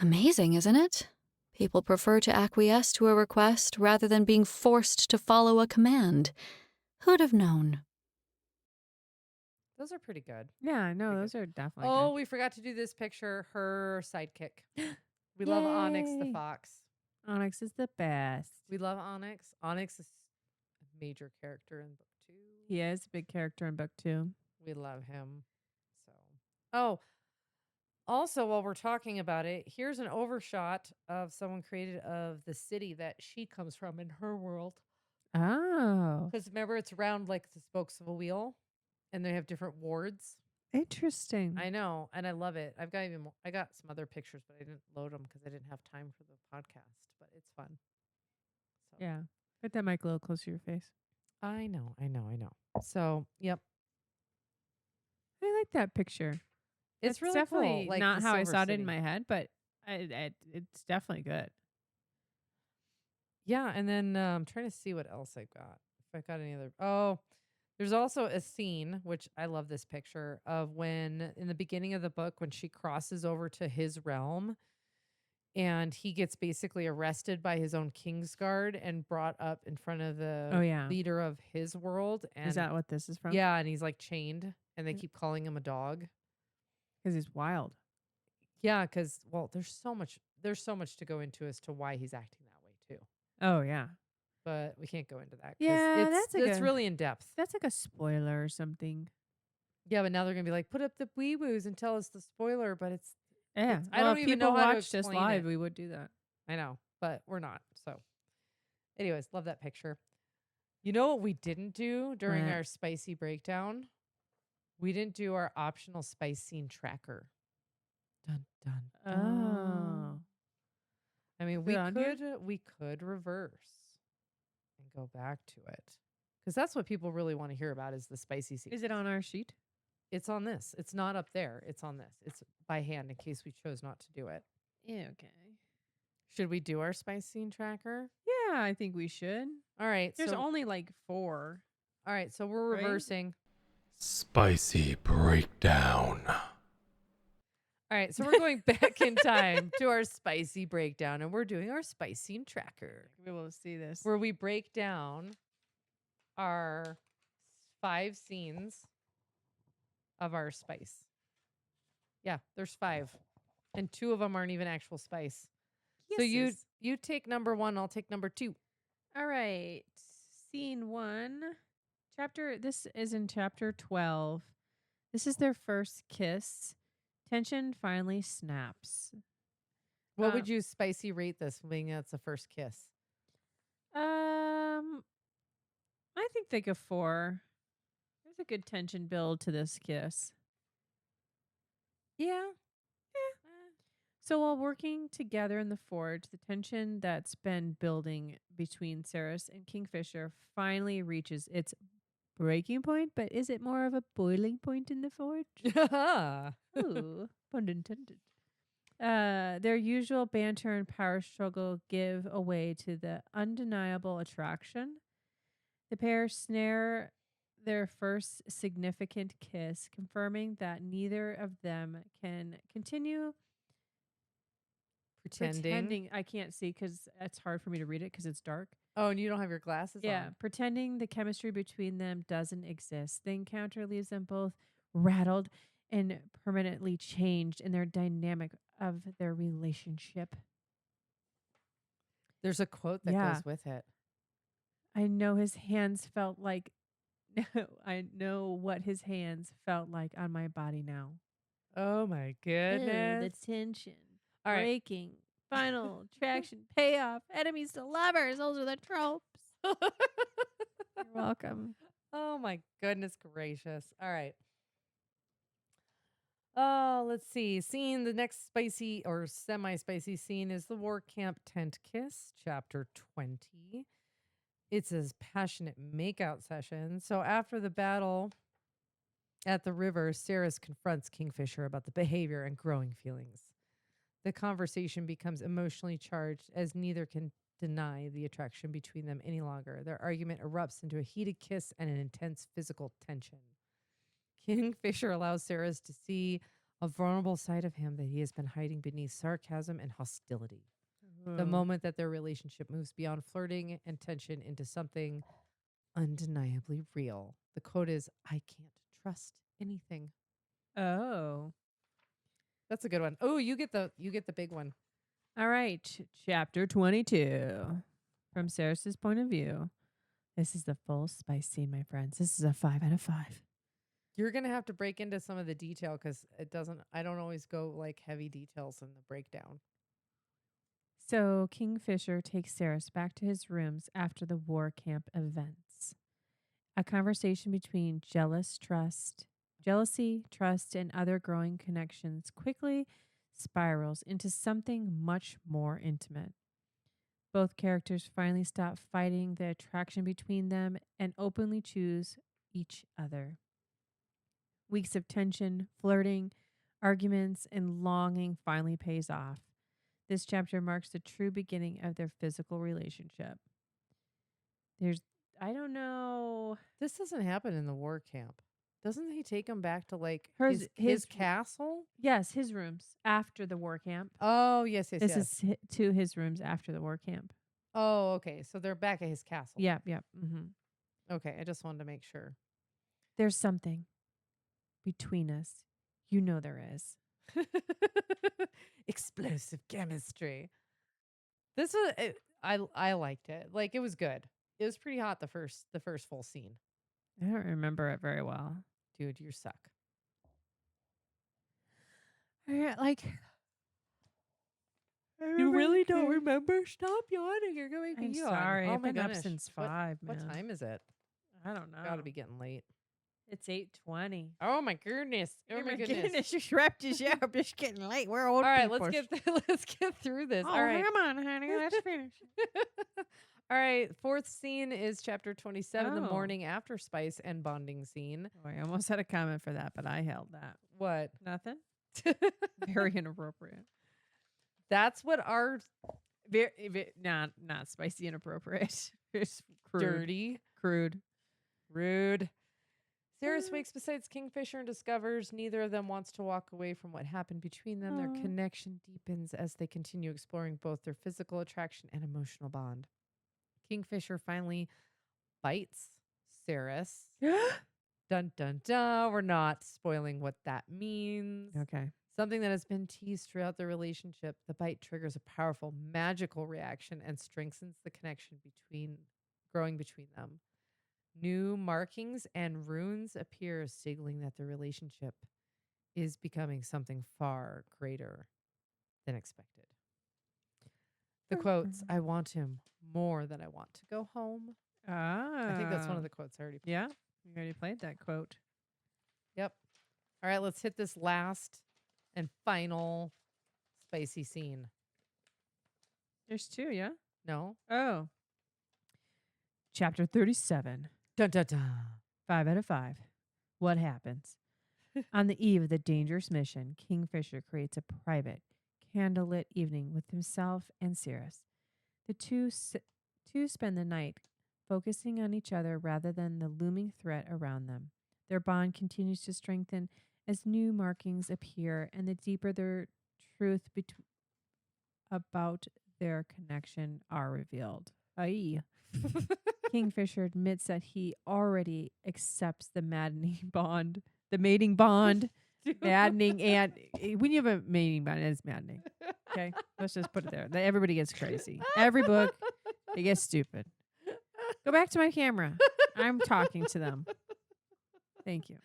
Amazing, isn't it? People prefer to acquiesce to a request rather than being forced to follow a command. Who'd have known? Those are pretty good. Yeah, no, Pretty those are definitely Oh, good. we forgot to do this picture. Her sidekick. We love Onyx the Yay. fox. Onyx is the best. We love Onyx. Onyx is a major character in book 2. He is a big character in book 2. We love him. So, also while we're talking about it, here's an overshot of someone created of the city that she comes from in her world. Oh, Because remember, it's around like the spokes of a wheel, and they have different wards. interesting. I know, and I love it. I've got even more. I got some other pictures, but I didn't load them because I didn't have time for the podcast. But it's fun. So. Yeah. Put that mic a little closer to your face. I know. So, yep. I like that picture. It's That's really definitely cool. Like not the how I Silver saw it City. in my head, but it's definitely good. Yeah, and then I'm trying to see what else I got. If I got any other. Oh, there's also a scene, which I love this picture, of when in the beginning of the book, when she crosses over to his realm and he gets basically arrested by his own Kingsguard and brought up in front of the Oh, yeah. leader of his world. And Is that what this is from? yeah, and he's like chained and they Yeah. keep calling him a dog. Because he's wild. Yeah, because well, there's so much to go into as to why he's acting that way too. Oh, yeah. But we can't go into that. 'Cause Yeah, that's like it's a- really in depth. That's like a spoiler or something. Yeah, but now they're gonna be like, put up the wee woos and tell us the spoiler. But it's Yeah. I don't if even people know how to watched us explain live, it. we would do that. I know, but we're not. So, anyways, love that picture. You know what we didn't do during What? our spicy breakdown? We didn't do our optional spice scene tracker. Dun dun. Oh. I mean, Is it on here? we could reverse and go back to it because that's what people really want to hear about is the spicy scene. Is it on our sheet? It's on this. It's not up there. It's on this. It's by hand in case we chose not to do it. Yeah, okay. Should we do our spice scene tracker? Yeah, I think we should. All right. There's so, only like 4. all right. So we're right? reversing. Spicy breakdown. All right. So we're going back in time to our spicy breakdown and we're doing our spice scene tracker Be able to see this. where we break down our 5 scenes of our spice. Yeah, there's 5. And 2 of them aren't even actual spice. So you take number 1, I'll take number 2. All right. Scene 1. This is in chapter 12. This is their first kiss. Tension finally snaps. What would you spicy rate this being that's the first kiss? I think like a 4. There's a good tension build to this kiss. Yeah. So while working together in the forge, the tension that's been building between Ceres and Kingfisher finally reaches its breaking point, but is it more of a boiling point in the forge? Ooh, pun intended. Their usual banter and power struggle give away to the undeniable attraction. The pair snare their first significant kiss, confirming that neither of them can continue pretending. I can't see because it's hard for me to read it because it's dark. Oh, and you don't have your glasses on. Pretending the chemistry between them doesn't exist. The encounter leaves them both rattled and permanently changed in their dynamic of their relationship. There's a quote that goes with it. I know his hands felt like I know what his hands felt like on my body now. Oh my goodness. The tension. All right. Breaking. Final attraction. Payoff. Enemies to lovers. Those are the tropes. You're welcome. Oh my goodness gracious. All right. Oh, let's see. Scene, the next spicy or semi-spicy scene is the war camp tent kiss, chapter 20. It's a passionate makeout session. So after the battle at the river, Ceres confronts Kingfisher about the behavior and growing feelings. The conversation becomes emotionally charged as neither can deny the attraction between them any longer. Their argument erupts into a heated kiss and an intense physical tension. Kingfisher allows Ceres to see a vulnerable side of him that he has been hiding beneath sarcasm and hostility. The moment that their relationship moves beyond flirting and tension into something undeniably real. The quote is, "I can't trust anything." Oh. That's a good one. Oh, you get the big one. All right. Chapter 22. From Ceres' point of view. This is the full spice scene, my friends. This is a 5 out of 5. You're going to have to break into some of the detail because I don't always go like heavy details in the breakdown. So Kingfisher takes Ceres back to his rooms after the war camp events. A conversation between jealousy, trust, and other growing connections quickly spirals into something much more intimate. Both characters finally stop fighting the attraction between them and openly choose each other. Weeks of tension, flirting, arguments, and longing finally pays off. This chapter marks the true beginning of their physical relationship. I don't know. This doesn't happen in the war camp. Doesn't he take him back to like his castle? Yes, his rooms after the war camp. Oh, yes. This is to his rooms after the war camp. Oh, okay. So they're back at his castle. Yeah. Mm-hmm. Okay, I just wanted to make sure. There's something between us. You know there is. Explosive chemistry. This was I liked it. Like it was good. It was pretty hot the first full scene. I don't remember it very well. Dude, you suck. Like you really don't remember? Stop yawning. You're going to yawn. Sorry. Oh I've my been up goodness. since 5, man. What time is it? I don't know. Gotta be getting late. It's 8:20. Oh my goodness. Oh my goodness. Just wrapped his up. It's getting late. We're old. All right, people. let's get through this. Oh, All right. come on, honey. Let's finish. All right, fourth scene is chapter 27, the Oh. morning after spice and bonding scene. Oh, I almost had a comment for that, but I held that. What? Nothing. Very inappropriate. That's what our Not spicy inappropriate. It's crude. dirty, Crude. rude. Ceres wakes beside Kingfisher and discovers neither of them wants to walk away from what happened between them. Their connection deepens as they continue exploring both their physical attraction and emotional bond. Kingfisher finally bites Ceres. Dun, dun, dun. We're not spoiling what that means. Okay. Something that has been teased throughout the relationship. The bite triggers a powerful magical reaction and strengthens the connection growing between them. New markings and runes appear, signaling that the relationship is becoming something far greater than expected. The quotes, "I want him more than I want to go home." I think that's one of the quotes I already played. Yeah. You already played that quote. Yep. All right, let's hit this last and final spicy scene. There's 2, yeah? No? Oh. Chapter 37. Dun, dun, dun. 5 out of 5. What happens? On the eve of the dangerous mission, Kingfisher creates a private, candlelit evening with himself and Cirrus. The two spend the night focusing on each other rather than the looming threat around them. Their bond continues to strengthen as new markings appear and the deeper their truth about their connection are revealed. Aye. Kingfisher admits that he already accepts the mating bond. Maddening, and when you have a mating bond, it's maddening. Okay, let's just put it there. Everybody gets crazy. Every book, it gets stupid. Go back to my camera. I'm talking to them. Thank you.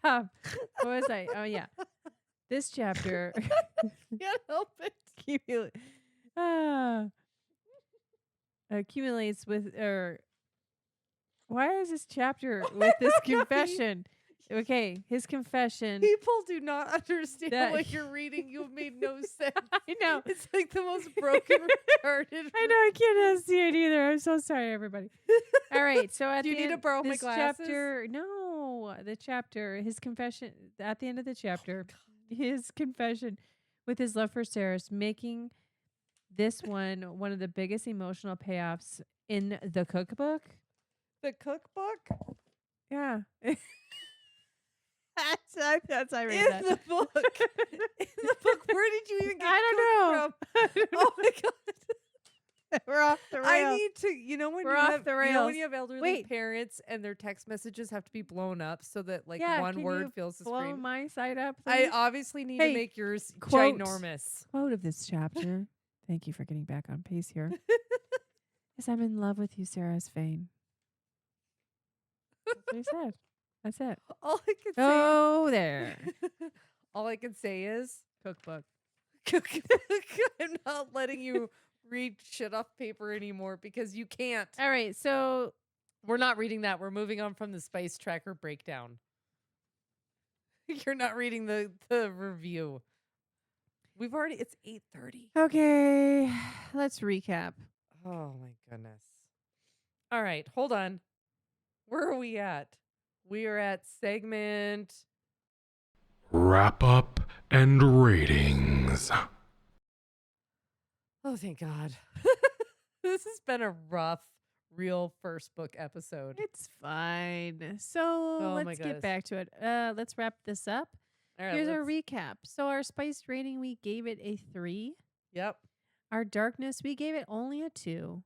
Stop. What was I? Oh yeah, this chapter. Can't help it. Accumulates with why is this chapter with this confession? Okay, his confession. People do not understand That- what you're reading. You've made no sense. I know. It's like the most broken, retarded. I know I can't see it either. I'm so sorry, everybody. All right, so at Do you the need to end, borrow my this glasses? chapter, no, the chapter, his confession at the end of the chapter, his confession with his love for Ceres, making this one of the biggest emotional payoffs in the cookbook. The cookbook? Yeah. That's I read In that. the book. In the book. Where did you even get I don't cooked from? Oh my god. We're off the rails. I need to, when We're you off have, the when rails. you have elderly Wait. parents and their text messages have to be blown up so that like Yeah, one can word you fills the blow screen. my side up, I please? obviously need Hey, to make yours quote. ginormous. Quote of this chapter. Thank you for getting back on pace here. Is I'm in love with you, Sarah Svane. That's what he said. That's it. All I can say Oh, there. all I can say is Cookbook. cookbook. I'm not letting you read shit off paper anymore because you can't. All right, so We're not reading that. We're moving on from the spice tracker breakdown. You're not reading the review. It's 8:30. okay, let's recap. Oh my goodness. All right, hold on. Where are we at? We are at segment Wrap up and ratings. Oh, thank God. This has been a rough, real first book episode. It's fine. So Oh my let's goodness. get back to it. Let's wrap this up. All right, Here's our recap. So our spice rating, we gave it a 3. Yep. Our darkness, we gave it only a 2.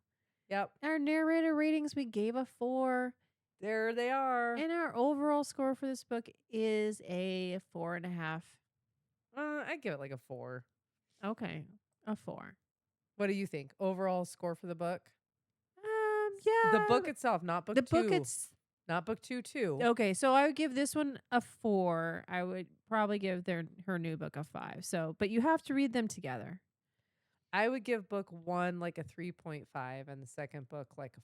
Yep. Our narrator ratings, we gave a 4. There they are. And our overall score for this book is a 4.5. I give it like a 4. Okay, a 4. What do you think? Overall score for the book? Yeah. The book itself, not book the 2. book it's Not book 2 too. okay. So I would give this one a 4. I would probably give her new book a 5. So, but you have to read them together. I would give book 1 like a 3.5 and the second book like a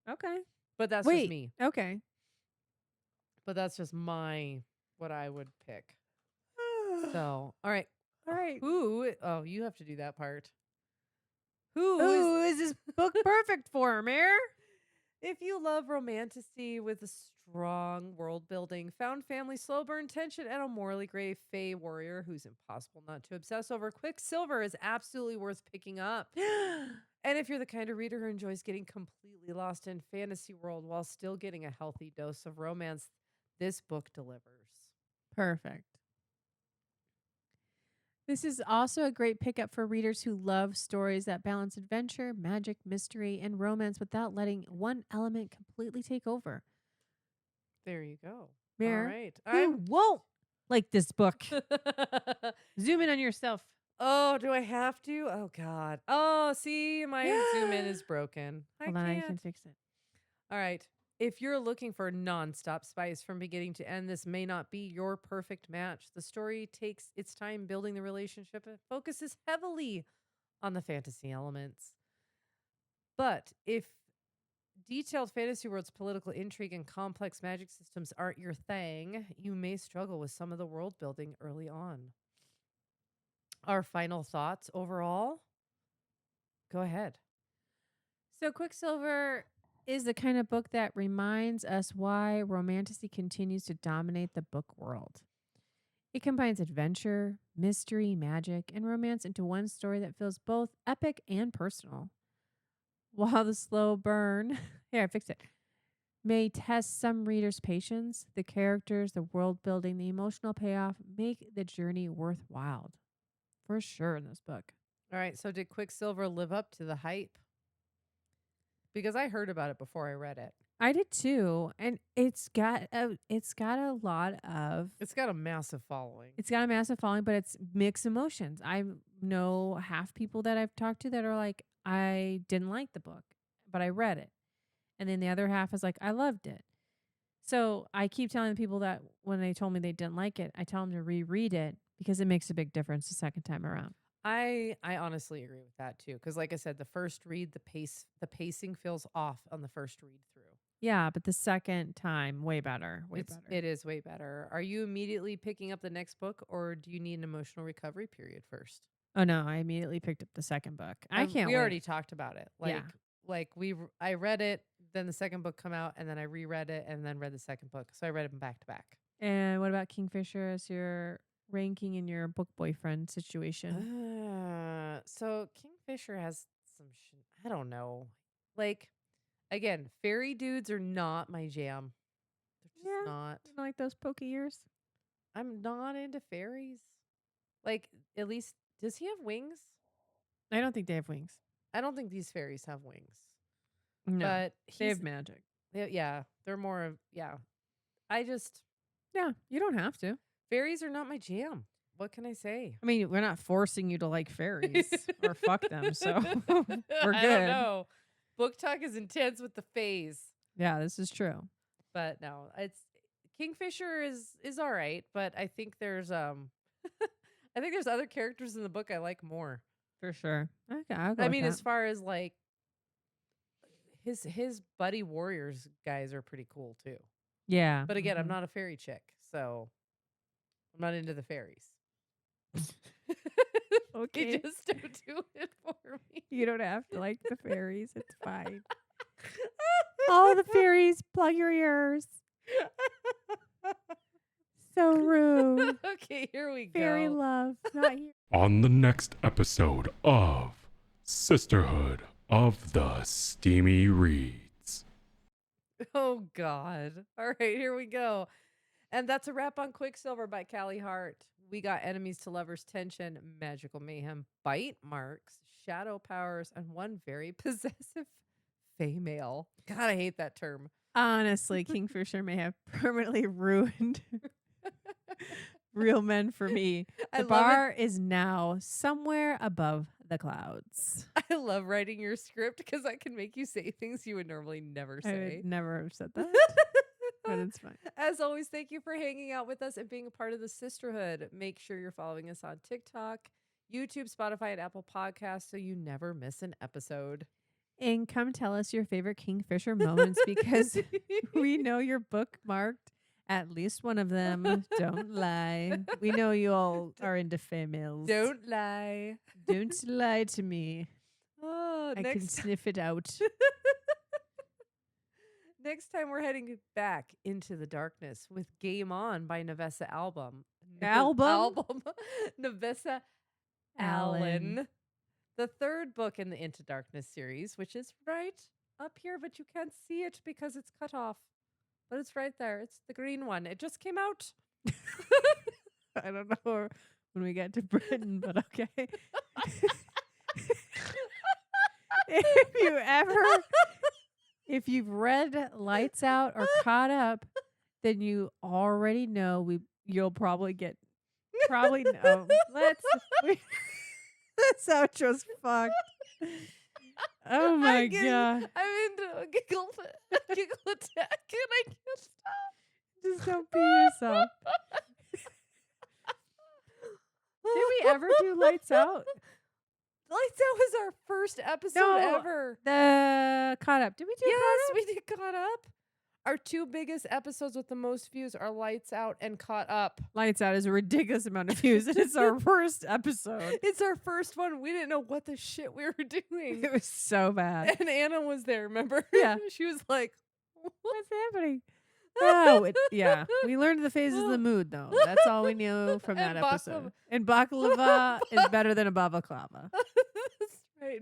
4. Okay. But that's Wait. just me. Okay. But that's just what I would pick. So, all right. All right. Who? Oh, you have to do that part. Who is this book perfect for, Mare? If you love romantasy with a strong world building, found family, slow burn tension, and a morally gray fae warrior who's impossible not to obsess over, Quicksilver is absolutely worth picking up. And if you're the kind of reader who enjoys getting completely lost in fantasy world while still getting a healthy dose of romance, this book delivers. Perfect. This is also a great pickup for readers who love stories that balance adventure, magic, mystery, and romance without letting one element completely take over. There you go. Mare, All right. who won't like this book? Zoom in on yourself. Oh, do I have to? Oh, God. Oh, see, my zoom in is broken. Hold on, I can fix it. All right. If you're looking for nonstop spice from beginning to end, this may not be your perfect match. The story takes its time building the relationship and focuses heavily on the fantasy elements. But if detailed fantasy world's political intrigue and complex magic systems aren't your thing, you may struggle with some of the world building early on. Our final thoughts overall? Go ahead. So Quicksilver is the kind of book that reminds us why romantasy continues to dominate the book world. It combines adventure, mystery, magic, and romance into one story that feels both epic and personal. While the slow burn, here, I fixed it, may test some readers' patience, the characters, the world building, the emotional payoff make the journey worthwhile. For sure in this book. All right. So did Quicksilver live up to the hype? Because I heard about it before I read it. I did too, and it's got a lot of It's got a massive following. but it's mixed emotions. I know half people that I've talked to that are like, I didn't like the book, but I read it, and then the other half is like, I loved it. So I keep telling people that when they told me they didn't like it, I tell them to reread it because it makes a big difference the second time around. I honestly agree with that too, because like I said, the first read, the pacing feels off on the first read through. Yeah, but the second time, way better. It is way better. Are you immediately picking up the next book, or do you need an emotional recovery period first? Oh no, I immediately picked up the second book. I can't We wait. already talked about it. Yeah. I read it, then the second book come out, and then I reread it, and then read the second book. So I read them back to back. And what about Kingfisher as your ranking in your book boyfriend situation? So Kingfisher has some I don't know. Like, again, fairy dudes are not my jam. They're just not. You like those pokey ears? I'm not into fairies. Like, at least, does he have wings? I don't think they have wings. I don't think these fairies have wings. No, but they have magic. They're more of, Yeah, you don't have to. fairies are not my jam. What can I say? I mean, we're not forcing you to like fairies or fuck them, so we're good. I don't know. Book talk is intense with the fays. Yeah, this is true. But no, it's Kingfisher is all right, but I think there's I think there's other characters in the book I like more. For sure. Okay, I'll go I with mean, that. as far as like his buddy warriors guys are pretty cool too. Yeah. But again, I'm not a fairy chick, so I'm not into the fairies. Okay. They just don't do it for me. You don't have to like the fairies. It's fine. All the fairies, plug your ears. So rude. Okay, here we go. Fairy love. Not here. On the next episode of Sisterhood of the Steamy Reads. Oh, God. All right, here we go. And that's a wrap on Quicksilver by Callie Hart. We got enemies to lovers tension, magical mayhem, bite marks, shadow powers, and one very possessive female. God, I hate that term. Honestly, Kingfisher may have permanently ruined real men for me. I The love bar is now somewhere above the clouds. I love writing your script because I can make you say things you would normally never I say. would never have said that, but it's fine. As always, thank you for hanging out with us and being a part of the sisterhood. Make sure you're following us on TikTok, YouTube, Spotify, and Apple Podcasts so you never miss an episode. And come tell us your favorite Kingfisher moments because we know you're bookmarked. At least one of them. Don't lie. We know you all are into females. Don't lie. Don't lie to me. Oh, I can sniff it out. Next time we're heading back into the darkness with Game On by Nevessa Album. Nevessa Allen. The third book in the Into Darkness series, which is right up here, but you can't see it because it's cut off. But it's right there. It's the green one. It just came out. I don't know when we get to Britain, but okay. If you've read Lights Out or Caught Up, then you already know you'll probably know. This outro's fucked. Oh my God. I'm into a giggle attack and I can't stop. Just don't be yourself. Did we ever do Lights Out? Lights Out was our first episode ever. The Caught Up. Did we do Caught Up? Yes, we did Caught Up. Our two biggest episodes with the most views are Lights Out and Caught Up. Lights Out is a ridiculous amount of views, and it's our first episode. It's our first one. We didn't know what the shit we were doing. It was so bad. And Anna was there, remember? Yeah. She was like, What's happening? Oh, yeah. We learned the phases of the mood, though. That's all we knew from that And episode. And baklava is better than a balaclava. That's right.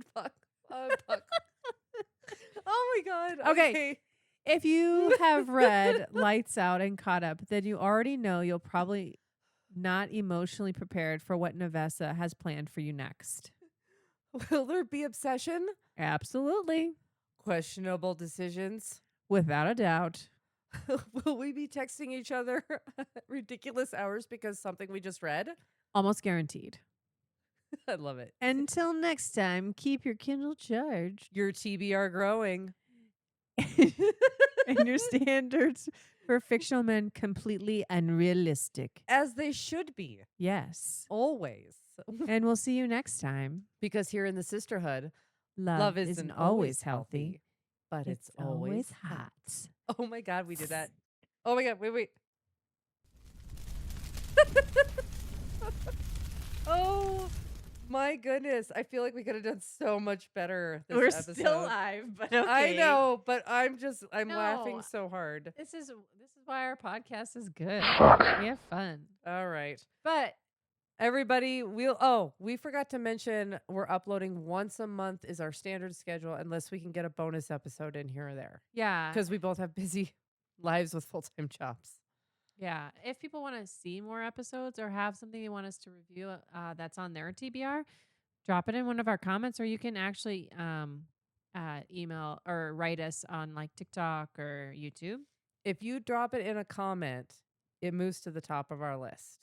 Oh my god. Okay. If you have read Lights Out and caught up, then you already know you'll probably not emotionally prepared for what Nevessa has planned for you next. Will there be obsession? Absolutely. Questionable decisions? Without a doubt. Will we be texting each other ridiculous hours because something we just read? Almost guaranteed. I love it. Until next time, keep your Kindle charged. Your TBR growing. And your standards for fictional men completely unrealistic. As they should be. Yes. Always. And we'll see you next time. Because here in the sisterhood, Love isn't always healthy, but it's always hot. Oh my god, we did that. Oh my god, wait. Oh my goodness. I feel like we could have done so much better this We're episode. still live, but okay. I know, but I'm laughing No. so hard. This is why our podcast is good. Fuck. We have fun. All right. But Everybody, we forgot to mention we're uploading once a month is our standard schedule unless we can get a bonus episode in here or there. yeah, Because we both have busy lives with full-time jobs. yeah. If people want to see more episodes or have something they want us to review that's on their TBR, drop it in one of our comments, or you can actually email or write us on like TikTok or YouTube. If you drop it in a comment, it moves to the top of our list.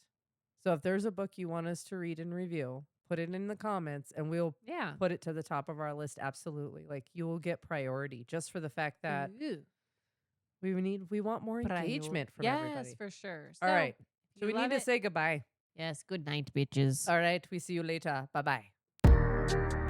So if there's a book you want us to read and review, put it in the comments and we'll Yeah. put it to the top of our list. Absolutely. Like you will get priority just for the fact that Ooh. we want more engagement from everybody. Yes, for sure. All So, right. if So you we need love to it- say goodbye. Yes, good night, bitches. All right. We see you later. Bye-bye.